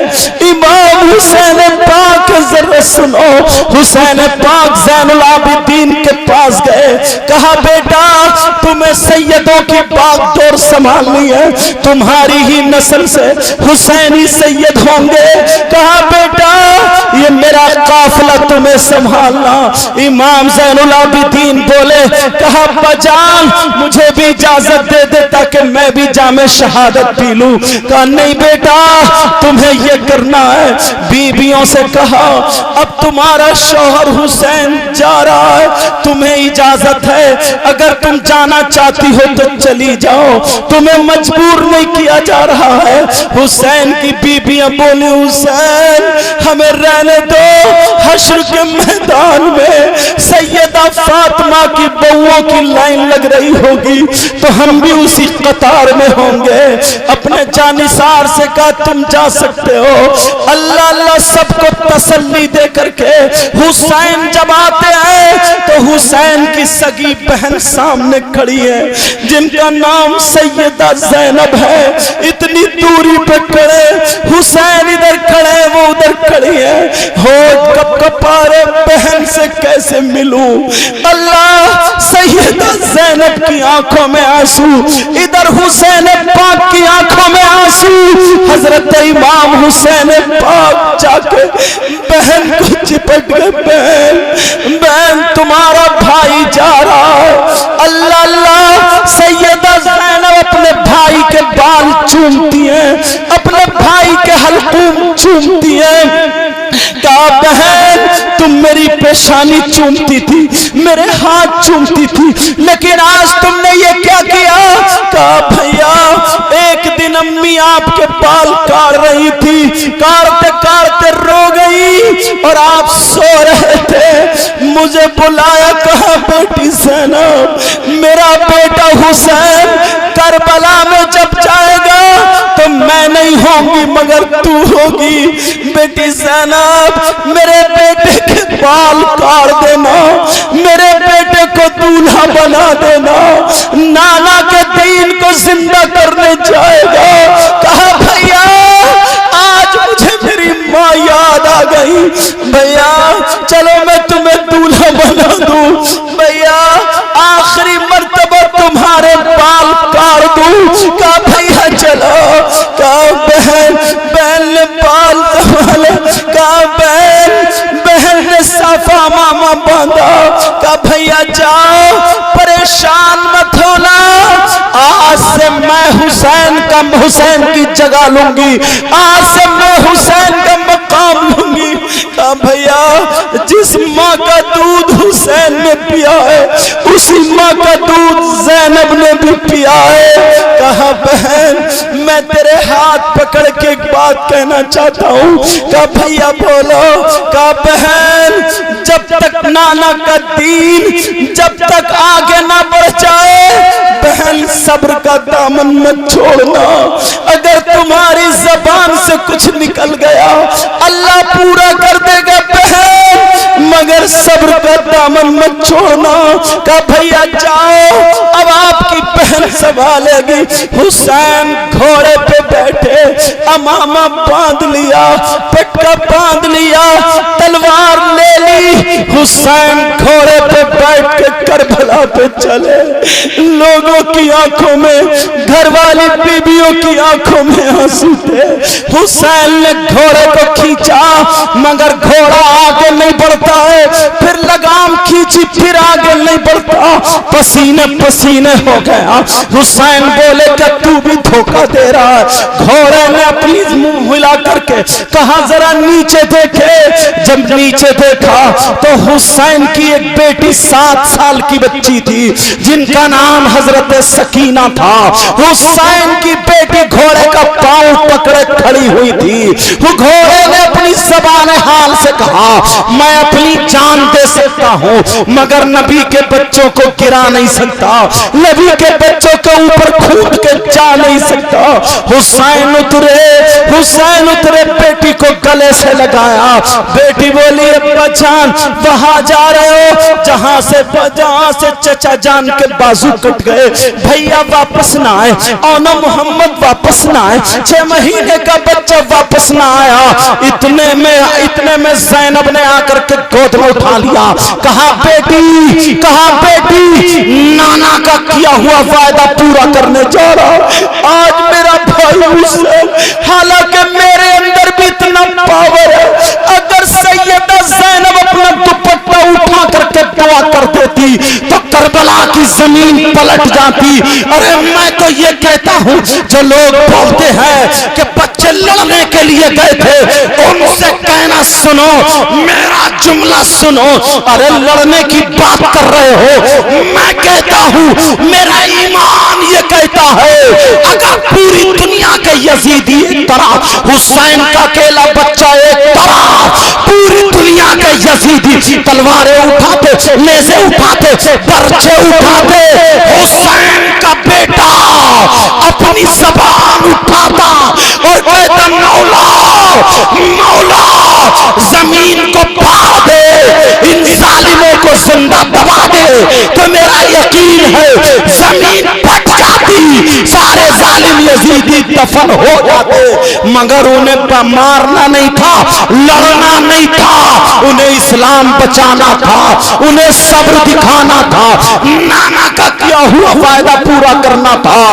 इमाम हुसैन पाक जरा सुनो, हुसैन पाक ज़ैनुल आबिदीन के पास गए, कहा बेटा तुम्हें सैयदों की बागडोर संभालनी है, तुम्हारी ही नस्ल से हुसैनी सैयद होंगे। कहा बेटा ये मेरा काफिला तुम्हें संभालना। इमाम ज़ैनुल आबिदीन बोले, कहा बजान मुझे भी इजाजत दे दे ताकि मैं भी जामे शहादत पी लूं। कहा नहीं बेटा तुम्हें ये करना है। बीबियों से कहा अब तुम्हारा शौहर हुसैन जा रहा है, तुम्हें इजाजत है, अगर तुम जाना चाहती हो तो चली जाओ, तुम्हें मजबूर नहीं किया जा रहा है। हुसैन की बीबियां बोली हुसैन हमें रहने दो, हश्र के मैदान में सैयदा फातिमा की बहुओं की लाइन लग रही होगी तो हम भी उसी कतार में होंगे। अपने जानिसार से कहा तुम जा सकते हो। अल्लाह अल्लाह सबको तसल्ली दे करके हुसैन जब आते हैं तो हुसैन की सगी बहन सामने खड़ी है जिनका नाम सैयदा ज़ैनब है। इतनी दूरी पे खड़े, हुसैन इधर खड़े वो उधर खड़ी है। होठ कपकपारे, बहन से कैसे मिलूं। अल्लाह, सैयदा ज़ैनब की आंखों में आंसू, इधर हुसैन पाक की आंखों में आंसू। हजरत इमाम हुसैन पाक जाके बहन को चिपट गए, बहन तुम्हारा भाई जा रहा है। अल्लाह अल्लाह, सैयदा ज़ैनब अपने भाई के बाल चूमती हैं, अपने भाई के हल्कूम चूमती है। कहा बहन तुम मेरी पेशानी चूमती थी, मेरे हाथ चूमती थी, लेकिन आज तुमने ये क्या किया? कहा भैया एक दिन अम्मी आपके बाल काट रही थी, काटते काटते रो गई और आप सो रहे थे, मुझे बुलाया, कहा बेटी ज़ैनब मेरा बेटा हुसैन करबला में जब जाएगा तो मैं नहीं होंगी मगर तू होगी। बेटी ज़ैनब मेरे बेटे के बाल काट देना, मेरे बेटे को दूल्हा बना देना, नाना के दीन को जिंदा करने जाएगा। कहा भैया आज मुझे मेरी माँ याद आ गई, भैया चलो मैं तुम्हें दूल्हा बना दूं, भैया आखिरी मर्तबा तुम्हारे बाल काट दूं। कहा भैया चलो। कहा बहन ने बाल संभाले, कहा बहन ने साफा मामा बांधा। कहा भैया जाओ परेशान मत होना, आज से मैं हुसैन की जगह लूंगी, आज से मैं हुसैन का मकाम लूंगी। कहा भैया जिस माँ का दूध हुसैन ने पिया है उसी माँ का दूध ज़ैनब ने भी पिया है। कहा बहन मैं तेरे हाथ पकड़ के एक बात कहना चाहता हूँ। कहा भैया बोलो। कहा बहन जब तक नाना का दीन जब तक आगे ना बढ़ जाए बहन सब्र का दामन मत छोड़ना, अगर तुम्हारी जबान से कुछ निकल गया अल्लाह पूरा कर देगा बहन, मगर सब्र का दामन मत छोड़ना। कहा भैया जाओ अब आपकी बहन संभालेगी। हुसैन घोड़े पे बैठे, अमामा बांध लिया, पटका बांध लिया, तलवार ले ली, हुसैन घोड़े पे बैठ के करबला पे चले। लोगों की आंखों में, घर वाली बीबियों की आंखों में आंसू थे। हुसैन ने घोड़े को खींचा मगर घोड़ा आगे नहीं बढ़ता है, फिर लगाम खींची फिर आगे नहीं बढ़ता, पसीने पसीने हो गया। हुसैन बोले क्या तू भी धोखा दे रहा है? घोड़े ने अपनी मुंह हिला करके कहा जरा नीचे देखे। जब नीचे देखा तो हुसैन की एक बेटी 7 साल की बच्ची थी जिनका नाम हजरत सकीना था। हुसैन की बेटी घोड़े का पांव पकड़े खड़ी हुई थी। वो घोड़े ने अपनी ज़बान हाल से कहा मैं अपनी जान दे सकता हूँ मगर नबी के बच्चों को गिरा नहीं सकता, नबी के बच्चों के ऊपर कूद के जा नहीं सकता। हुसैन उतरे बेटी को गले से लगाया। बेटी बोली अब्बा जान वहां जा रहे हो जहां से चचा जान के बाजू कट गए, भैया वापस ना आए, औना मोहम्मद वापस ना आए, 6 महीने का बच्चा वापस ना आया। इतने में ज़ैनब ने आकर के गोद में उठा लिया। कहा बेटी नाना का किया हुआ वादा पूरा करने जा रहा। आज मेरा भाई हुसैन, हालांकि मेरे अंदर भी इतना पावर है, अगर सैयदा ज़ैनब अपना दुपट्टा उठा करके दुआ कर देती तो करबला की जमीन पलट जाती। अरे मैं तो ये कहता हूँ जो लोग बोलते हैं कि बच्चे लड़ने के लिए गए थे उनसे कहना सुनो, मेरा जुमला सुनो। अरे लड़ने की बात कर रहे हो, मैं कहता हूँ मेरा ईमान ये कहता है अगर पूरी दुनिया के यजीदी एक तरफ, हुसैन का अकेला बच्चा एक तरफ, पूरी दुनिया के यजीदी तलवारें उठाते, नेज़े उठाते, बर्छे उठाते, हुसैन का बेटा अपनी ज़बान उठाता और कहता मौला जमीन को फाड़ दे, इन जालिमों को जिंदा दबा दे। तो मेरा यकीन है जमीन फट जाती, सारे जालिम यजीदी दफन हो जाते, मगर उन्हें मारना नहीं था, लड़ना नहीं था, उन्हें इस्लाम बचाना था, उन्हें सब्र दिखाना था, नाना का किया हुआ वायदा पूरा करना था।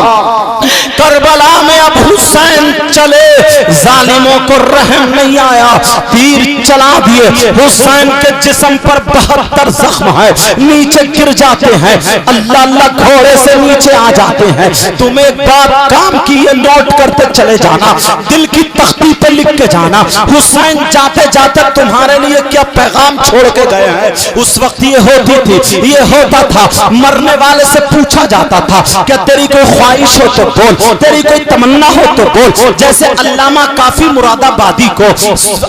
करबला में अब हुसैन चले, जालिमों को रहम नहीं आया, तीर चला दिए। हुसैन के जिस्म पर 72 जख्म है, नीचे गिर जाते हैं, अल्लाह अल्लाह घोड़े से नीचे आ जाते हैं। हैं। तुम एक बात काम की ये नोट करते चले जाना, दिल की तख्ती पे लिख के जाना, हुसैन जाते जाते तुम्हारे लिए क्या पैगाम छोड़ के गए हैं। उस वक्त ये होती थी, ये होता था, मरने वाले से पूछा जाता था क्या तेरी कोई ख्वाहिश हो तो बोल, तेरी कोई तमन्ना हो तो बोल। जैसे अल्लामा काफी मुरादाबादी को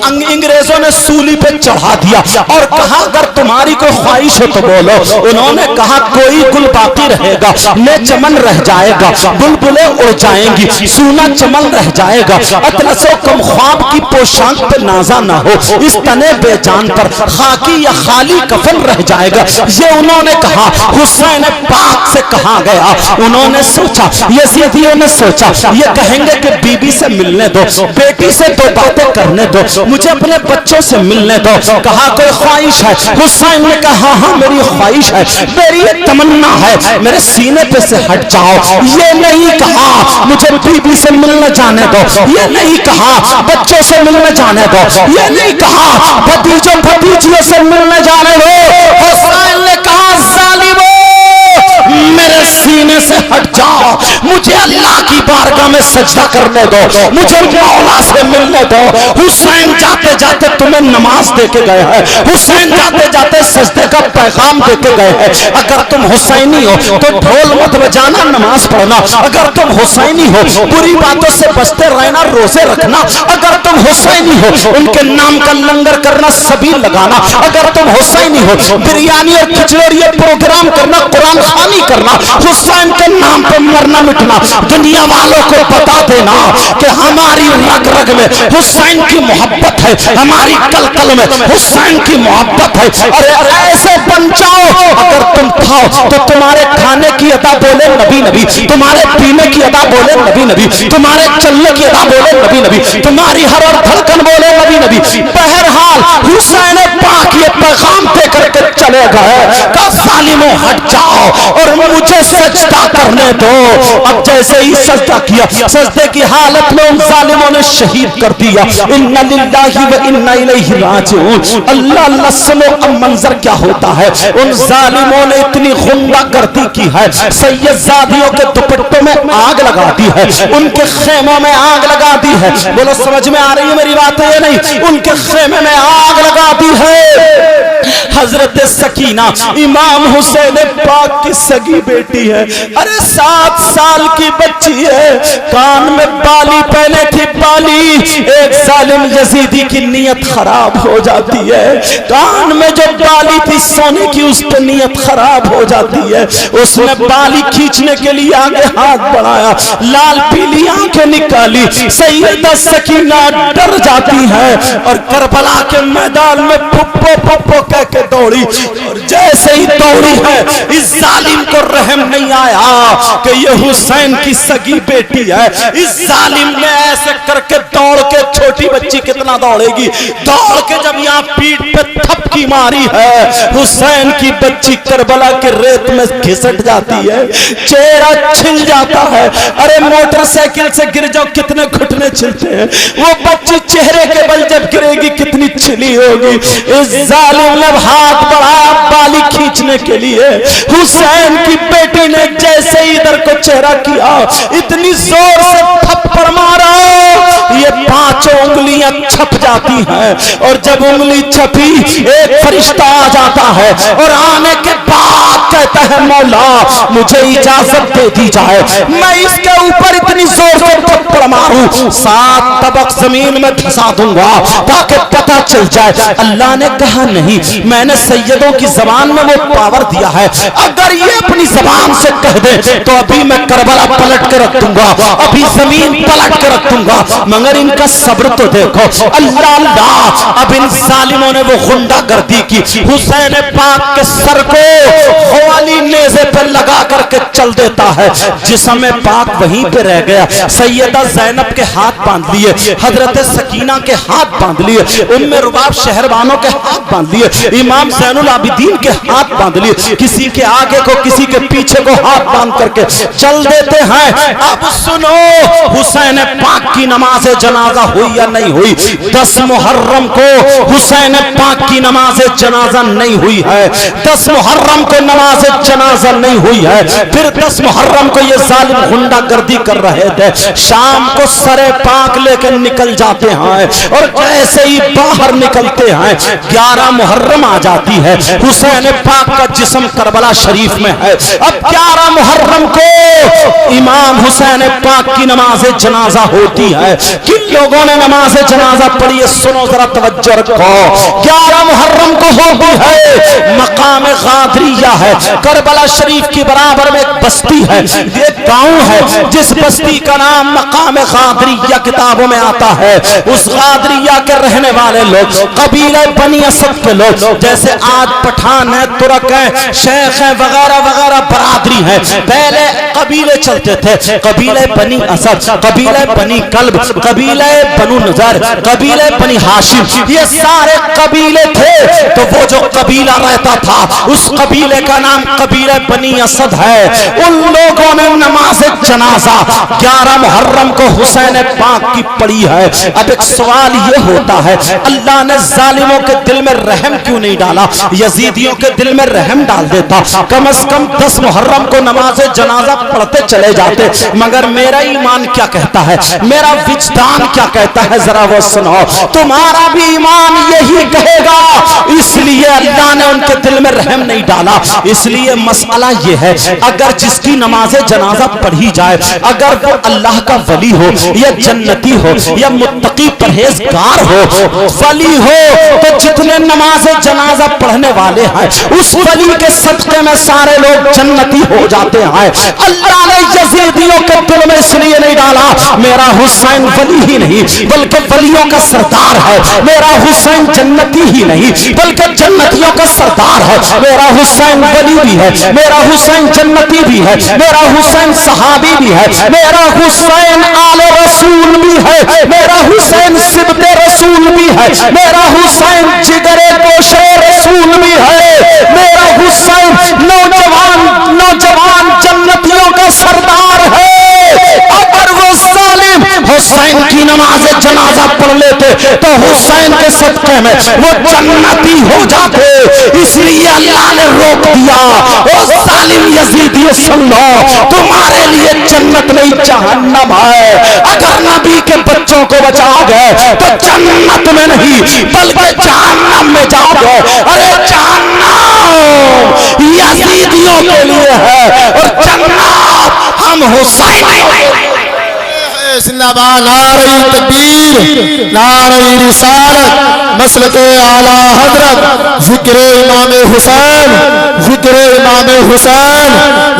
अंग्रेजों ने सूली पे चढ़ा दिया और कहा अगर तुम्हारी कोई ख्वाहिश हो तो बोलो। उन्होंने कहा कोई गुल बाकी रहेगा, ने चमन रह जाएगा, बुलबुलें उड़ जाएंगी, सूना चमन रह जाएगा, अतलसो कम ख्वाब की पोशाक पे नाजा ना हो, इस तने बेजान पर खाकी या खाली कफन रह जाएगा। ये उन्होंने कहा। हुसैन पाक से कहा गया, उन्होंने सोचा, यजीदियों ने सोचा ये कहेंगे कि बीबी से मिलने दो, बेटी से दो बातें करने दो, मुझे अपने बच्चों से मिलने दो। कहा कोई ख्वाहिश है? हुसैन ने कहा हाँ मेरी ख्वाहिश है, मेरी ये तमन्ना है, मेरे सीने पे से हट जाओ। ये नहीं कहा मुझे बीबी से मिलने जाने दो, ये नहीं कहा बच्चों से मिलने जाने दो, ये नहीं कहा भतीजों भतीजियों से मिलने जाने दो। हुसैन ने कहा जालिमो मेरे सीने से हट जाओ, मुझे अल्लाह की बारगाह में सजदा करने दो, मुझे मौला से मिलने दो। हुसैन जाते जाते तुम्हें नमाज दे के गए हैं, हुसैन जाते जाते सजदे का पैगाम दे के गए हैं। अगर तुम हुसैनी हो तो ढोल मत बजाना, नमाज पढ़ना। अगर तुम हुसैनी हो बुरी बातों से बचते रहना, रोजे रखना। अगर तुम हुसैनी हो उनके नाम का लंगर करना, सभी लगाना। अगर तुम हुसैनी हो बिरयानी और खिचड़ी प्रोग्राम करना, कुरान खानी करना, हुसैन के नाम पे मरना मिटना। दुनिया वालों को बता देना कि हमारी रग रग में हुसैन की मोहब्बत है, हमारी कल कल में हुसैन की मोहब्बत है। अरे ऐसे बन जाओ, अगर तुम खाओ तो तुम्हारे खाने की अदा बोले नबी नबी, तुम्हारे पीने की अदा बोले नबी नबी, तुम्हारे चलने की अदा बोले नबी नबी, तुम्हारी हर और धड़कन बोले नबी नबी। बहरहाल हुसैन पाक ये पैगाम दे करके चले गए, का सालिमों हट जाओ और मुझे सजदा करने दो। अब जैसे ही सजदा किया, सजदे की हालत में उन जालिमों ने शहीद कर दिया। इन्ना लिल्लाहि व इन्ना इलैहि राजिऊन। अल्लाह अल्लाह सुनो अब मंजर क्या होता है। उन जालिमों ने इतनी गुंडागर्दी की है, सैयदजादियों के दुपट्टों में आग लगा दी है, उनके खेमों में आग लगा दी है। बोलो समझ में आ रही है मेरी बात है या नहीं? उनके खेमे में आग लगा दी है। हजरत सकीना इमाम हुसैन पाक की सगी बेटी है। अरे 7 साल की बच्ची है, कान में बाली पहने थी, बाली एक जालिम यजीदी की नीयत खराब हो जाती है। कान में जो बाली थी सोने की, उस पर नीयत खराब हो जाती है। उसने बाली खींचने के लिए आगे हाथ बढ़ाया, लाल पीली आंखें निकाली। सैयदा सकीना डर जाती है और करबला के मैदान में पुप्पो पुप्पो कह के दौड़ी। और जैसे ही दौड़ी है, इस जालिम को रहम नहीं आया कि ये हुसैन की सगी बेटी है। इस जालिम ने ऐसे करके दौड़ के, छोटी बच्ची कितना दौड़ेगी, दौड़ के जब यहाँ पीठ पे थपकी मारी है, हुसैन की बच्ची करबला के रेत में घिसट जाती है, चेहरा छिल जाता है। अरे मोटरसाइकिल से गिर जाओ कितने घुटने छिलते हैं, वो बच्ची चेहरे के बल जब गिरेगी कितनी छिली होगी। इस जालिम ने हाथ बढ़ाया बाली खींचने के लिए, हुसैन की बेटी ने जैसे ही इधर को चेहरा किया, इतनी जोर से थप्पड़ मारा, ये 5 उंगलियां छप जाती हैं। और जब उंगली छपी, एक फरिश्ता आ जाता है और आने के बाद कहता है मौला मुझे इजाजत दे दी जाए, मैं इसके ऊपर इतनी जोर से थप्पड़ मारूं, 7 तबक जमीन में धंसा दूंगा ताकि पता चल जाए। अल्लाह ने कहा नहीं, मैंने सैयदों की जबान में वो पावर दिया है, अगर ये अपनी जबान से कह दे तो अभी मैं करबला पलट के रख दूंगा, अभी जमीन पलट के रख दूंगा। मगर इनका सब्र तो देखो। अल्लाह अल्लाह, अब इन जालिमों ने वो गुंडागर्दी की। हुसैन पाक के सर को हवाली नेज़े पे लगा करके चल देता है। जिस्म पाक वहीं पे रह गया। सैयदा ज़ैनब के हाथ बांध लिए, हजरत सकीना के हाथ बांध लिए, उम्मे रुबाब शहरबानों के हाथ बांध लिए, इमाम ज़ैनुल आबिदीन के हाथ बांध लिए। किसी के आगे को किसी के पीछे को हाथ बांध करके चल देते हैं। अब सुनो, हुसैन पाक की नमाज जनाजा हुई या नहीं हुई, 10 मुहर्रम को हुसैन पाक की नमाज जनाजा नहीं हुई है, 10 मुहर्रम को नमाज जनाजा नहीं हुई है। फिर 10 मुहर्रम को ये जालिम गुंडागर्दी कर रहे थे, शाम को सरे पाक लेकर निकल जाते हैं और जैसे ही बाहर निकलते हैं 11 मुहर्रम आ जाती है, हुसैन पाक का जिस्म करबला शरीफ में है। अब 11 मुहर्रम को इमाम हुसैन पाक की नमाज जनाजा होती है। किन लोगों ने नमाज जनाजा पढ़ी है, सुनो जरा तवज्जो रखो। 11 मुहर्रम को होती है, मकाम गादरिया है, करबला शरीफ की बराबर में एक बस्ती है, एक गांव है जिस बस्ती का नाम मकाम गादरिया किताबों में आता है। उस गादरिया के रहने वाले लोग कबीले बनी असद के लोग, जैसे आज पठान है, तुर्क है, शेख है, वगैरह वगैरह बरादरी है। पहले कबीले चलते थे, कबीले बनी असद, कबीले बनी कल्ब, कबीले बनु नजर, कबीले बनी हाशिम, ये सारे कबीले थे। तो वो जो कबीला रहता था उस कबीले का नाम कबीले बनी असद है। उन लोगों ने नमाज जनाजा 11 मुहर्रम को हुसैन पाक की पढ़ी है। अब एक सवाल ये होता है, अल्लाह ने जालिमों के दिल में रहम क्यों नहीं डाला, यजीदियों के दिल में रहम डाल देता, कम से कम 10 मुहर्रम को नमाज जनाजा पढ़ते चले जाते। मगर मेरा ईमान क्या कहता है, मेरा विजदान क्या कहता है, जरा वो सुनो। तुम्हारा भी ईमान यही कहेगा, इसलिए अल्लाह ने उनके दिल में रहम नहीं डाला। इसलिए मसला ये है, अगर जिसकी नमाज जनाजा पढ़ी जाए, अगर वो अल्लाह का वली हो या जन्नती हो या मुत्तकी परहेजगार हो, वली हो, तो जितने नमाज जनाजा पढ़ने वाले हैं उस वली के सदके में सारे लोग जन्नती हो जाते हैं। अल्लाह ने यजीदियों के दिल में इसलिए नहीं डाला, मेरा हुसैन वली ही नहीं बल्कि वलियों का सरदार है, मेरा हुसैन जन्नती ही नहीं बल्कि जन्नतियों का सरदार है, मेरा हुसैन वली भी है, मेरा हुसैन जन्नती भी है, मेरा हुसैन सहाबी भी है, मेरा हुसैन आले रसूल भी है, मेरा हुसैन सिबते रसूल भी है, मेरा हुसैन जिगरे गोशे रसूल भी है, मेरा हुसैन नौजवान जन्नतियों का सरदार है। अगर वो जालिम हुसैन की नमाज जनाजा पढ़ लेते तो हुसैन के सदके में वो जन्नती हो जाते। इसलिए अल्लाह ने रोक दिया, ओ जालिम यजीदी सुन लो, तुम्हारे लिए जन्नत नहीं जहन्नम है। अगर नबी के बच्चों को बचा गए तो जन्नत में नहीं बल्कि जहन्नम में जाओगे। अरे जहन्नम यजीदियों के लिए है और जन्नत हम हुसैन। जिंदाबाद, नारे तकबीर, नारे रिसालत, मसलके आला हजरत, जिक्र इमाम हुसैन, जिक्र इमाम हुसैन,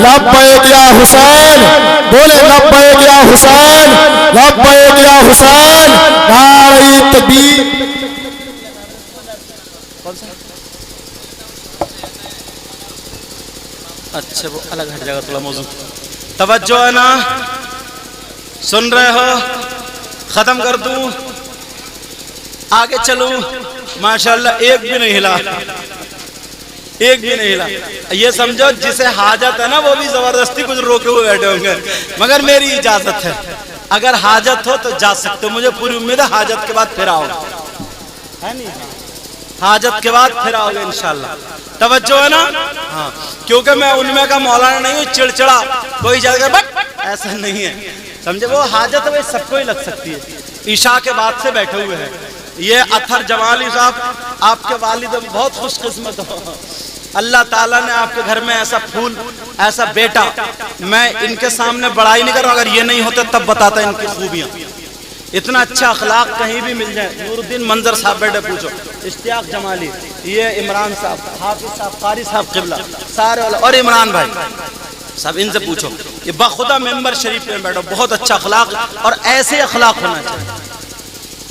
लब्बैक या हुसैन, बोले लब्बैक या हुसैन, लब्बैक या हुसैन, नारे तकबीर। अच्छा वो अलग हट जाएगा थोड़ा मौजूद। तवज्जो है ना, सुन रहे हो? खत्म कर दूं, आगे चलूं? माशाल्लाह एक भी नहीं हिला, एक भी नहीं हिला। ये समझो जिसे हाजत है ना वो भी जबरदस्ती कुछ रोके हुए बैठे होंगे, मगर मेरी इजाजत है, अगर हाजत हो तो जा सकते हो। मुझे पूरी उम्मीद है हाजत के बाद फिर आओगे, है नहीं? हाजत के बाद फिर आओगे इंशाल्लाह। तवज्जो है ना? हाँ, क्योंकि मैं उनमें का मौलाना नहीं हूँ चिड़चिड़ा कोई जाकर बट ऐसा नहीं है, समझे? वो हाजत है सबको ही लग सकती है। ईशा के बाद से बैठे हुए हैं ये अथर जमाली साहब, आपके वालिद बहुत खुशकिस्मत हो, अल्लाह ताला ने आपके घर में ऐसा फूल, ऐसा बेटा। मैं इनके सामने बड़ाई नहीं कर रहा, अगर ये नहीं होते तब बताता इनकी खूबियां। इतना अच्छा अखलाक कहीं भी मिल जाए। नूरुद्दीन मंजर साहब बैठे, पूछो, इश्तियाक जमाली, ये इमरान साहब, हाफिज साहब, कारी साहब किबला, सारे और इमरान भाई सब, इनसे पूछो, ये बखुदा मेंबर शरीफ में बैठो, बहुत अच्छा अखलाक। और ऐसे अखलाक होना चाहिए,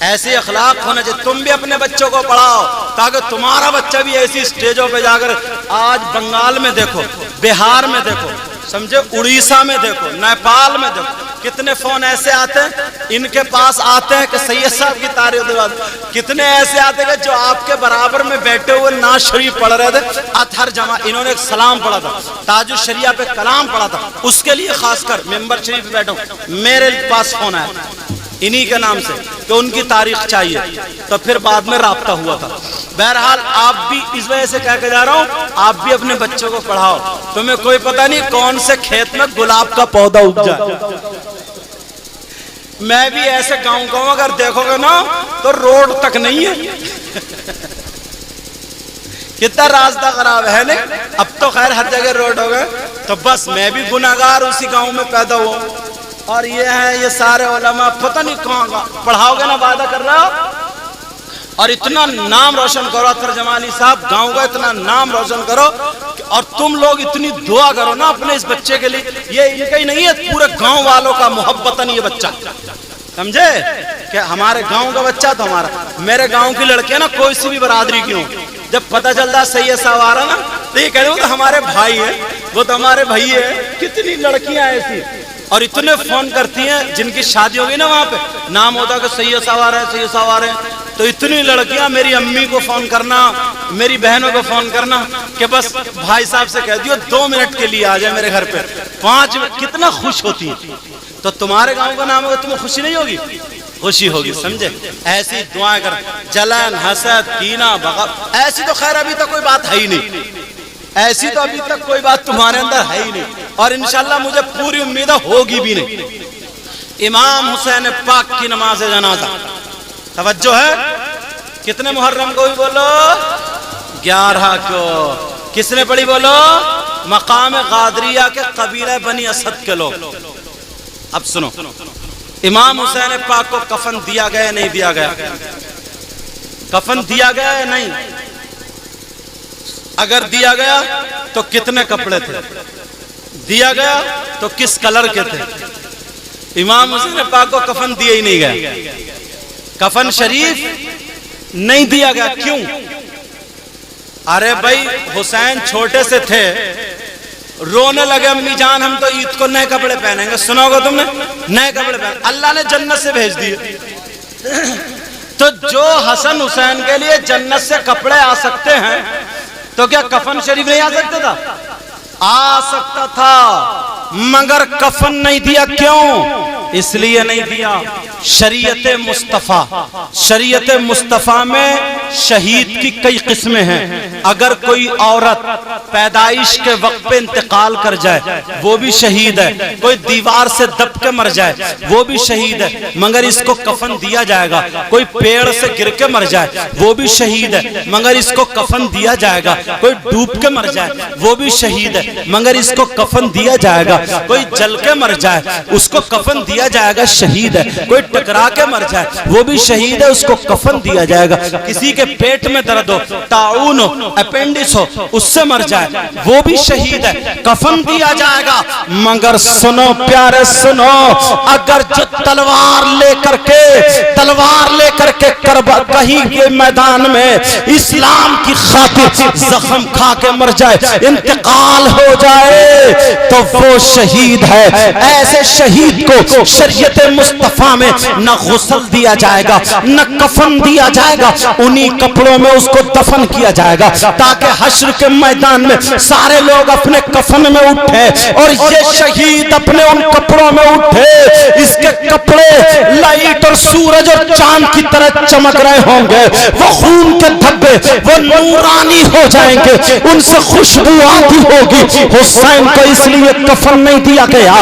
ऐसे अखलाक होना चाहिए। तुम भी अपने बच्चों को पढ़ाओ ताकि तुम्हारा बच्चा भी ऐसी स्टेजों पे जाकर, आज बंगाल में देखो, बिहार में देखो, समझे, उड़ीसा में देखो, नेपाल में देखो, कितने फोन ऐसे आते हैं इनके पास आते हैं कि सैयद साहब की तारीफ दिवा। कितने ऐसे आते हैं जो आपके बराबर में बैठे हुए नाज शरीफ पढ़ रहे थे, अथर जमा, इन्होंने एक सलाम पढ़ा था, ताजुल शरिया पे कलाम पढ़ा था, उसके लिए खासकर मेंबर शरीफ बैठो, मेरे पास फोन आया, इन्हीं के नाम से कि उनकी तारीख चाहिए। तो फिर बाद में राब्ता हुआ था। बहरहाल आप भी इस वजह से कह के जा रहा हूं, आप भी अपने बच्चों को पढ़ाओ। तुम्हें कोई पता नहीं कौन से खेत में गुलाब का पौधा उग जाए। मैं भी ऐसे गाँव गाँव अगर देखोगे ना तो रोड तक नहीं है। कितना रास्ता खराब है नहीं। अब तो खैर हर जगह रोड हो गए। तो बस मैं भी गुनाहगार उसी गांव में पैदा हुआ। और ये है ये सारे उलमा पता नहीं कहाँ पढ़ाओगे ना, वादा कर रहा हो। और इतना नाम रोशन करो अतर जमाली साहब, गांव का इतना नाम रोशन करो। और तुम लोग इतनी दुआ करो ना अपने इस बच्चे के लिए। ये इनका ही नहीं है, पूरे गांव वालों का मोहब्बतन ये बच्चा, समझे कि हमारे गांव का बच्चा तो हमारा। मेरे गांव की लड़कियां ना कोई सी भी बरादरी की हो, जब पता चलता सही है सवारा ना, तो ये कह रहे हो तो हमारे भाई है, वो तो हमारे भाई है। कितनी लड़कियां ऐसी और इतने फोन करती हैं जिनकी शादी होगी ना, वहां पे नाम होता कि सही सवार है, सही सवार है। तो इतनी लड़कियां मेरी अम्मी को फोन करना, मेरी बहनों को फोन करना कि बस भाई साहब से कह दियो 2 मिनट के लिए आ जाए मेरे घर पे। 5 मिनट कितना खुश होती है। तो तुम्हारे गांव का नाम होगा, तुम्हें खुशी नहीं होगी? खुशी होगी, समझे। ऐसी दुआएं कर, जलन, हसद, कीना, बग़ावत, ऐसी तो खैर अभी तक कोई बात है ही नहीं। ऐसी तो अभी तक कोई बात तुम्हारे अंदर है ही नहीं, और इंशाल्लाह मुझे पूरी उम्मीद होगी भी नहीं। इमाम हुसैन पाक की नमाज जनाजा, तवज्जो है, कितने मुहर्रम को भी बोलो? 11 को। किसने पढ़ी बोलो? मकाम गादरिया के कबीला बनी असद के लोग। अब सुनो, इमाम हुसैन पाक को कफन दिया गया नहीं दिया गया? कफन दिया गया है नहीं? अगर दिया गया तो कितने कपड़े थे? दिया गया तो किस कलर के थे? इमाम हुसैन पाक को कफन दिया ही नहीं गया, कफन शरीफ नहीं दिया गया। क्यों? अरे भाई हुसैन छोटे से थे, रोने लगे अम्मी जान हम तो ईद को नए कपड़े पहनेंगे। सुनोगे तुमने? नए कपड़े पहने, अल्लाह ने जन्नत से भेज दिए। तो जो हसन हुसैन के लिए जन्नत से कपड़े आ सकते हैं, तो क्या कफन शरीफ नहीं आ सकता था? आ सकता था, मगर कफन नहीं दिया। क्यों? इसलिए नहीं दिया, शरीयत मुस्तफा, शरीयत मुस्तफा में शहीद की कई किस्में हैं। अगर कोई औरत पैदाइश के वक्त पे इंतकाल कर जाए वो भी शहीद है, कोई दीवार से दब के मर जाए वो भी शहीद है, मगर इसको कफन दिया जाएगा। कोई पेड़ से गिर के मर जाए वो भी शहीद है, मगर इसको कफन दिया जाएगा। कोई डूब के मर जाए वो भी शहीद है, मगर इसको कफन दिया जाएगा। कोई जल के मर जाए उसको कफन दिया जाएगा, शहीद है। कोई टकरा के मर जाए वो भी शहीद है, उसको कफन दिया जाएगा। किसी के पेट में दर्द हो, ताउन हो, अपेंडिक्स हो, उससे मर जाए वो भी शहीद है, कफन दिया जाएगा। मगर सुनो प्यारे सुनो, अगर जो तलवार लेकर के करबला कहीं के मैदान में इस्लाम की खातिर जख्म खा के मर जाए, इंतकाल हो जाए, तो वो शहीद है। ऐसे शहीद को शरीयत मुस्तफा में न गुस्ल दिया जाएगा न कफन दिया जाएगा, उन्हीं कपड़ों में उसको दफन किया जाएगा, ताकि हश्र के मैदान में सारे लोग अपने कफन में उठे और ये शहीद अपने उन कपड़ों में उठे। इसके कपड़े लाइट और सूरज और चांद की तरह चमक रहे होंगे, वो खून के धब्बे वो नूरानी हो जाएंगे, उनसे खुशबू आती होगी। हुसैन को इसलिए कफन नहीं दिया गया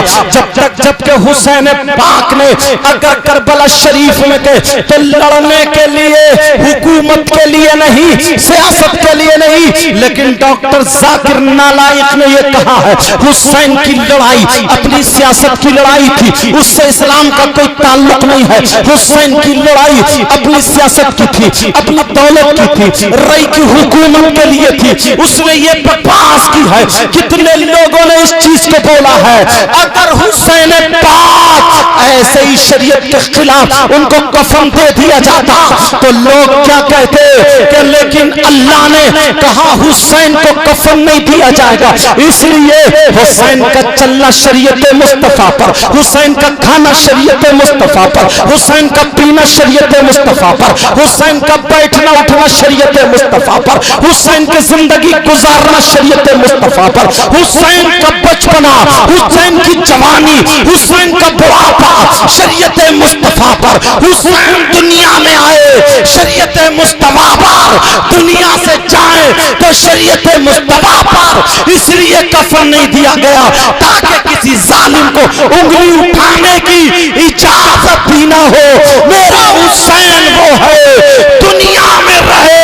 जबकि हुसैन पाक ने अगर करबला शरीफ में थे तो लड़ने के लिए, हुकूमत के लिए नहीं, सियासत के लिए नहीं, लेकिन डॉक्टर जाकिर नालायक ने यह कहा है हुसैन की लड़ाई अपनी सियासत की लड़ाई थी, उससे इस्लाम का कोई ताल्लुक नहीं है। हुसैन की लड़ाई अपनी सियासत की थी, अपनी दौलत की थी, रई की हुकूमत के लिए थी, उसने ये बकवास की है। कितने लोगों ने इस चीज को बोला है। अगर हुसैन पाक ऐसे ही शरीयत के खिलाफ उनको कफन दे दिया जाता तो लोग क्या रहे थे कि लेकिन अल्लाह ने कहा हुसैन को कफन नहीं दिया जाएगा, इसलिए हुसैन का चलना शरीयत मुस्तफा पर, हुसैन का खाना शरीयत मुस्तफा पर, हुसैन का पीना शरीयत मुस्तफा पर, हुसैन का बैठना उठना शरीयत मुस्तफा पर, हुसैन की जिंदगी गुजारना शरीयत मुस्तफा पर, हुसैन का बचपना, हुसैन की जवानी, हुसैन का बुढ़ापा शरीयत मुस्तफा पर, हुसैन दुनिया में आए शरीयत मुस्तफा पर, दुनिया से जाए तो शरीयत मुस्तफा पर। इसलिए कफन नहीं दिया गया ताकि किसी जालिम को उंगली उठाने की इजाजत भी ना हो। मेरा हुसैन वो है दुनिया में रहे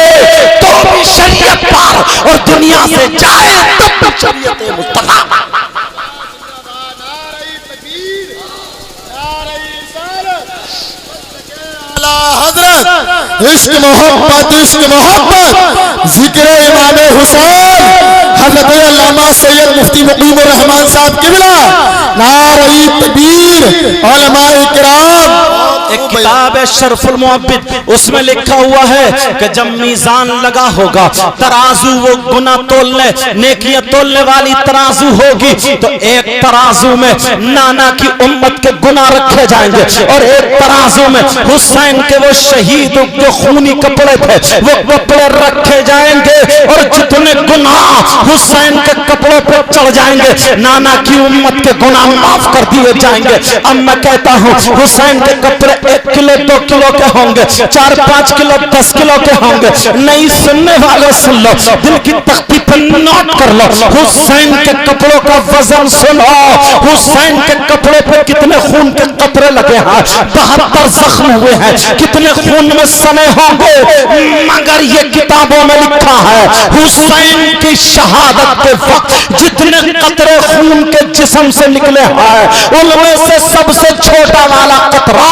तो भी शरीयत पर और दुनिया से जाए तब भी शरीयत मुस्तफा पर। इश्क मोहब्बत जिक्र इमाम हुसैन हज़रत अल्लामा सैयद मुफ्ती मुकीमुर रहमान साहब किबला नारे तकबीर उलमाए किराम। एक किताब है शरफुल मुअब्बिद, उसमें लिखा हुआ है कि जब मीजान लगा होगा तराजू वो गुना तोलने नेकियां तोलने वाली तराजू होगी तो एक तराजू में नाना की उम्मत के गुना रखे जाएंगे और एक तराजू में हुसैन के वो शहीद जो खूनी कपड़े थे वो कपड़े रखे जाएंगे और जितने गुनाह हुसैन के कपड़ों पर चढ़ जाएंगे नाना की उम्मत के गुनाह माफ कर दिए जाएंगे। अब मैं कहता हूँ हुसैन के कपड़े 1 किलो 2 किलो के होंगे, 4-5 किलो 10 किलो के होंगे, नहीं सुनने वाले सुन लो, दिल की तख्ती पर नोट कर लो, हुसैन के कपड़ों का वजन सुनो, हुसैन के कपड़े पे कितने खून के कतरे लगे हैं, 72 जख्म हुए हैं, कितने खून में सने होंगे, मगर ये किताबों में लिखा है हुसैन की शहादत के वक्त जितने कतरे खून के जिस्म से निकले हैं उनमें से सबसे छोटा वाला कतरा,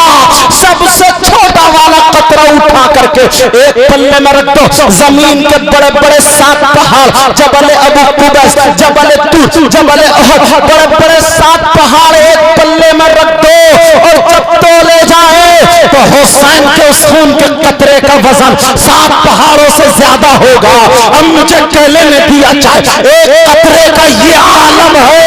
सबसे छोटा वाला कतरा उठा करके एक पल्ले में रख दो। जमीन के बड़े बड़े 7 पहाड़, जबल अबू कुबैस, जबल तूर, जबल अहद, बड़े बड़े 7 पहाड़ एक पल्ले में रख दो और जब तोले जाए तो हुसैन के उस खून के कतरे का वजन 7 पहाड़ों से ज्यादा होगा। अब मुझे कहने में दिया जाए एक कतरे का ये आलम है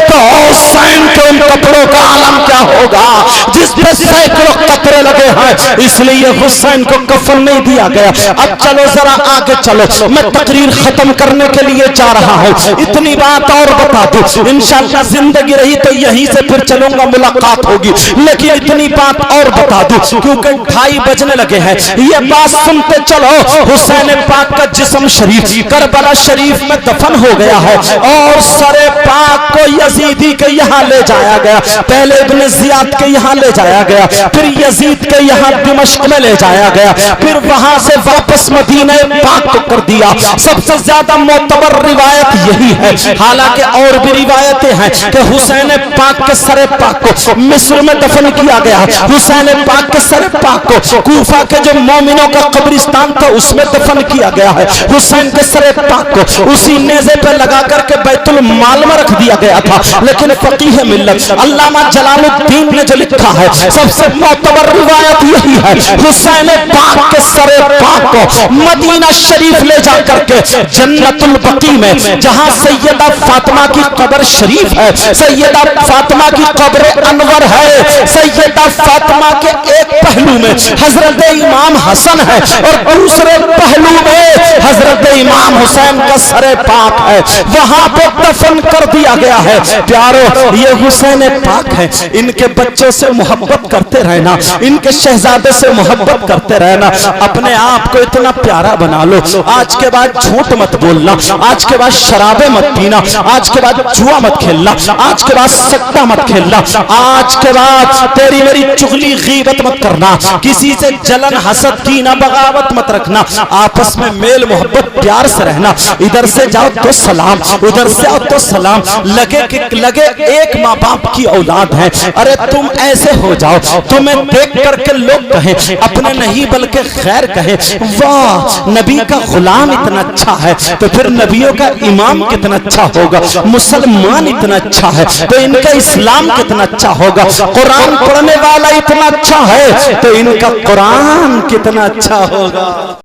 तो हुसैन के उन कपड़ों का आलम क्या होगा जिसमें सैकड़ों कतरे लगे हैं। इसलिए हुसैन को कफन नहीं दिया गया। अब चलो जरा आगे चलो, मैं तकरीर खत्म करने के लिए जा रहा हूँ। इतनी बात और बता दूं, इंशाअल्लाह जिंदगी रही तो यहीं से फिर चलूंगा, मुलाकात होगी, लेकिन इतनी बात और बता दूं क्योंकि 2:30 बजने लगे हैं। ये बात सुनते चलो, हुसैन पाक का जिस्म शरीफ करबला शरीफ में दफन हो गया है और सरे पाक को यजीदी के यहाँ ले जाया गया। पहले इब्ने जियाद के यहाँ ले जाया गया, फिर यजीद के यहाँ दिमश्क में ले जाया गया, फिर वहां से वापस मदीना पाक को कर दिया। सबसे ज्यादा मोतबर रिवायत यही है, हालांकि और भी रिवायतें हैं कि हुसैन पाक के सरे पाक को मिस्र में दफन किया गया, हुसैन पाक के सरे पाक को कूफा के जो मोमिनों का कब्रिस्तान था उसमें दफन किया गया है, हुसैन के सरे पाक को उसी नेज़े पे लगा करके बैतुल माल में रख दिया गया था। लेकिन फकीह मिल्लत अल्लामा जलालुद्दीन ने जो लिखा है सबसे मोतबर रिवायत यही है, हुसैन पाक के सरे पाक को मदीना शरीफ ले जा करके जन्नतुल बकी में जहां सैयदा फातिमा की कब्र शरीफ है, सैयदा फातिमा की कब्र अनवर है, सैयदा फातिमा के एक पहलू में हजरत इमाम हसन है और दूसरे पहलू में हजरत इमाम हुसैन का सरे पाक है, वहां पे दफन कर दिया गया है। प्यारो, ये हुसैन पाक है, इनके बच्चों से मोहब्बत करते रहना, इनके शहजादे से मोहब्बत करते रहना, अपने आप को इतना प्यारा बना लो। आज के बाद झूठ मत बोलना, आज के बाद शराबे मत पीना, आज के बाद जुआ मत खेलना, आज के बाद सट्टा मत खेलना, आज के बाद तेरी मेरी चुगली गीबत मत करना, किसी से जलन हसद कीना बगावत मत रखना, आपस में मेल मोहब्बत प्यार से रहना। इधर से जाओ तो सलाम, उधर से आओ तो सलाम, लगे कि लगे एक माँ बाप की औलाद है। अरे तुम ऐसे हो जाओ, तुम्हें देख करके लोग कहें, अपने नहीं बल्कि खैर कहें, वाह नबी का गुलाम इतना अच्छा है, तो फिर नबियों का इमाम कितना अच्छा होगा, मुसलमान इतना अच्छा है तो इनका इस्लाम कितना अच्छा होगा, कुरान पढ़ने वाला इतना अच्छा है तो इनका कुरान कितना अच्छा होगा।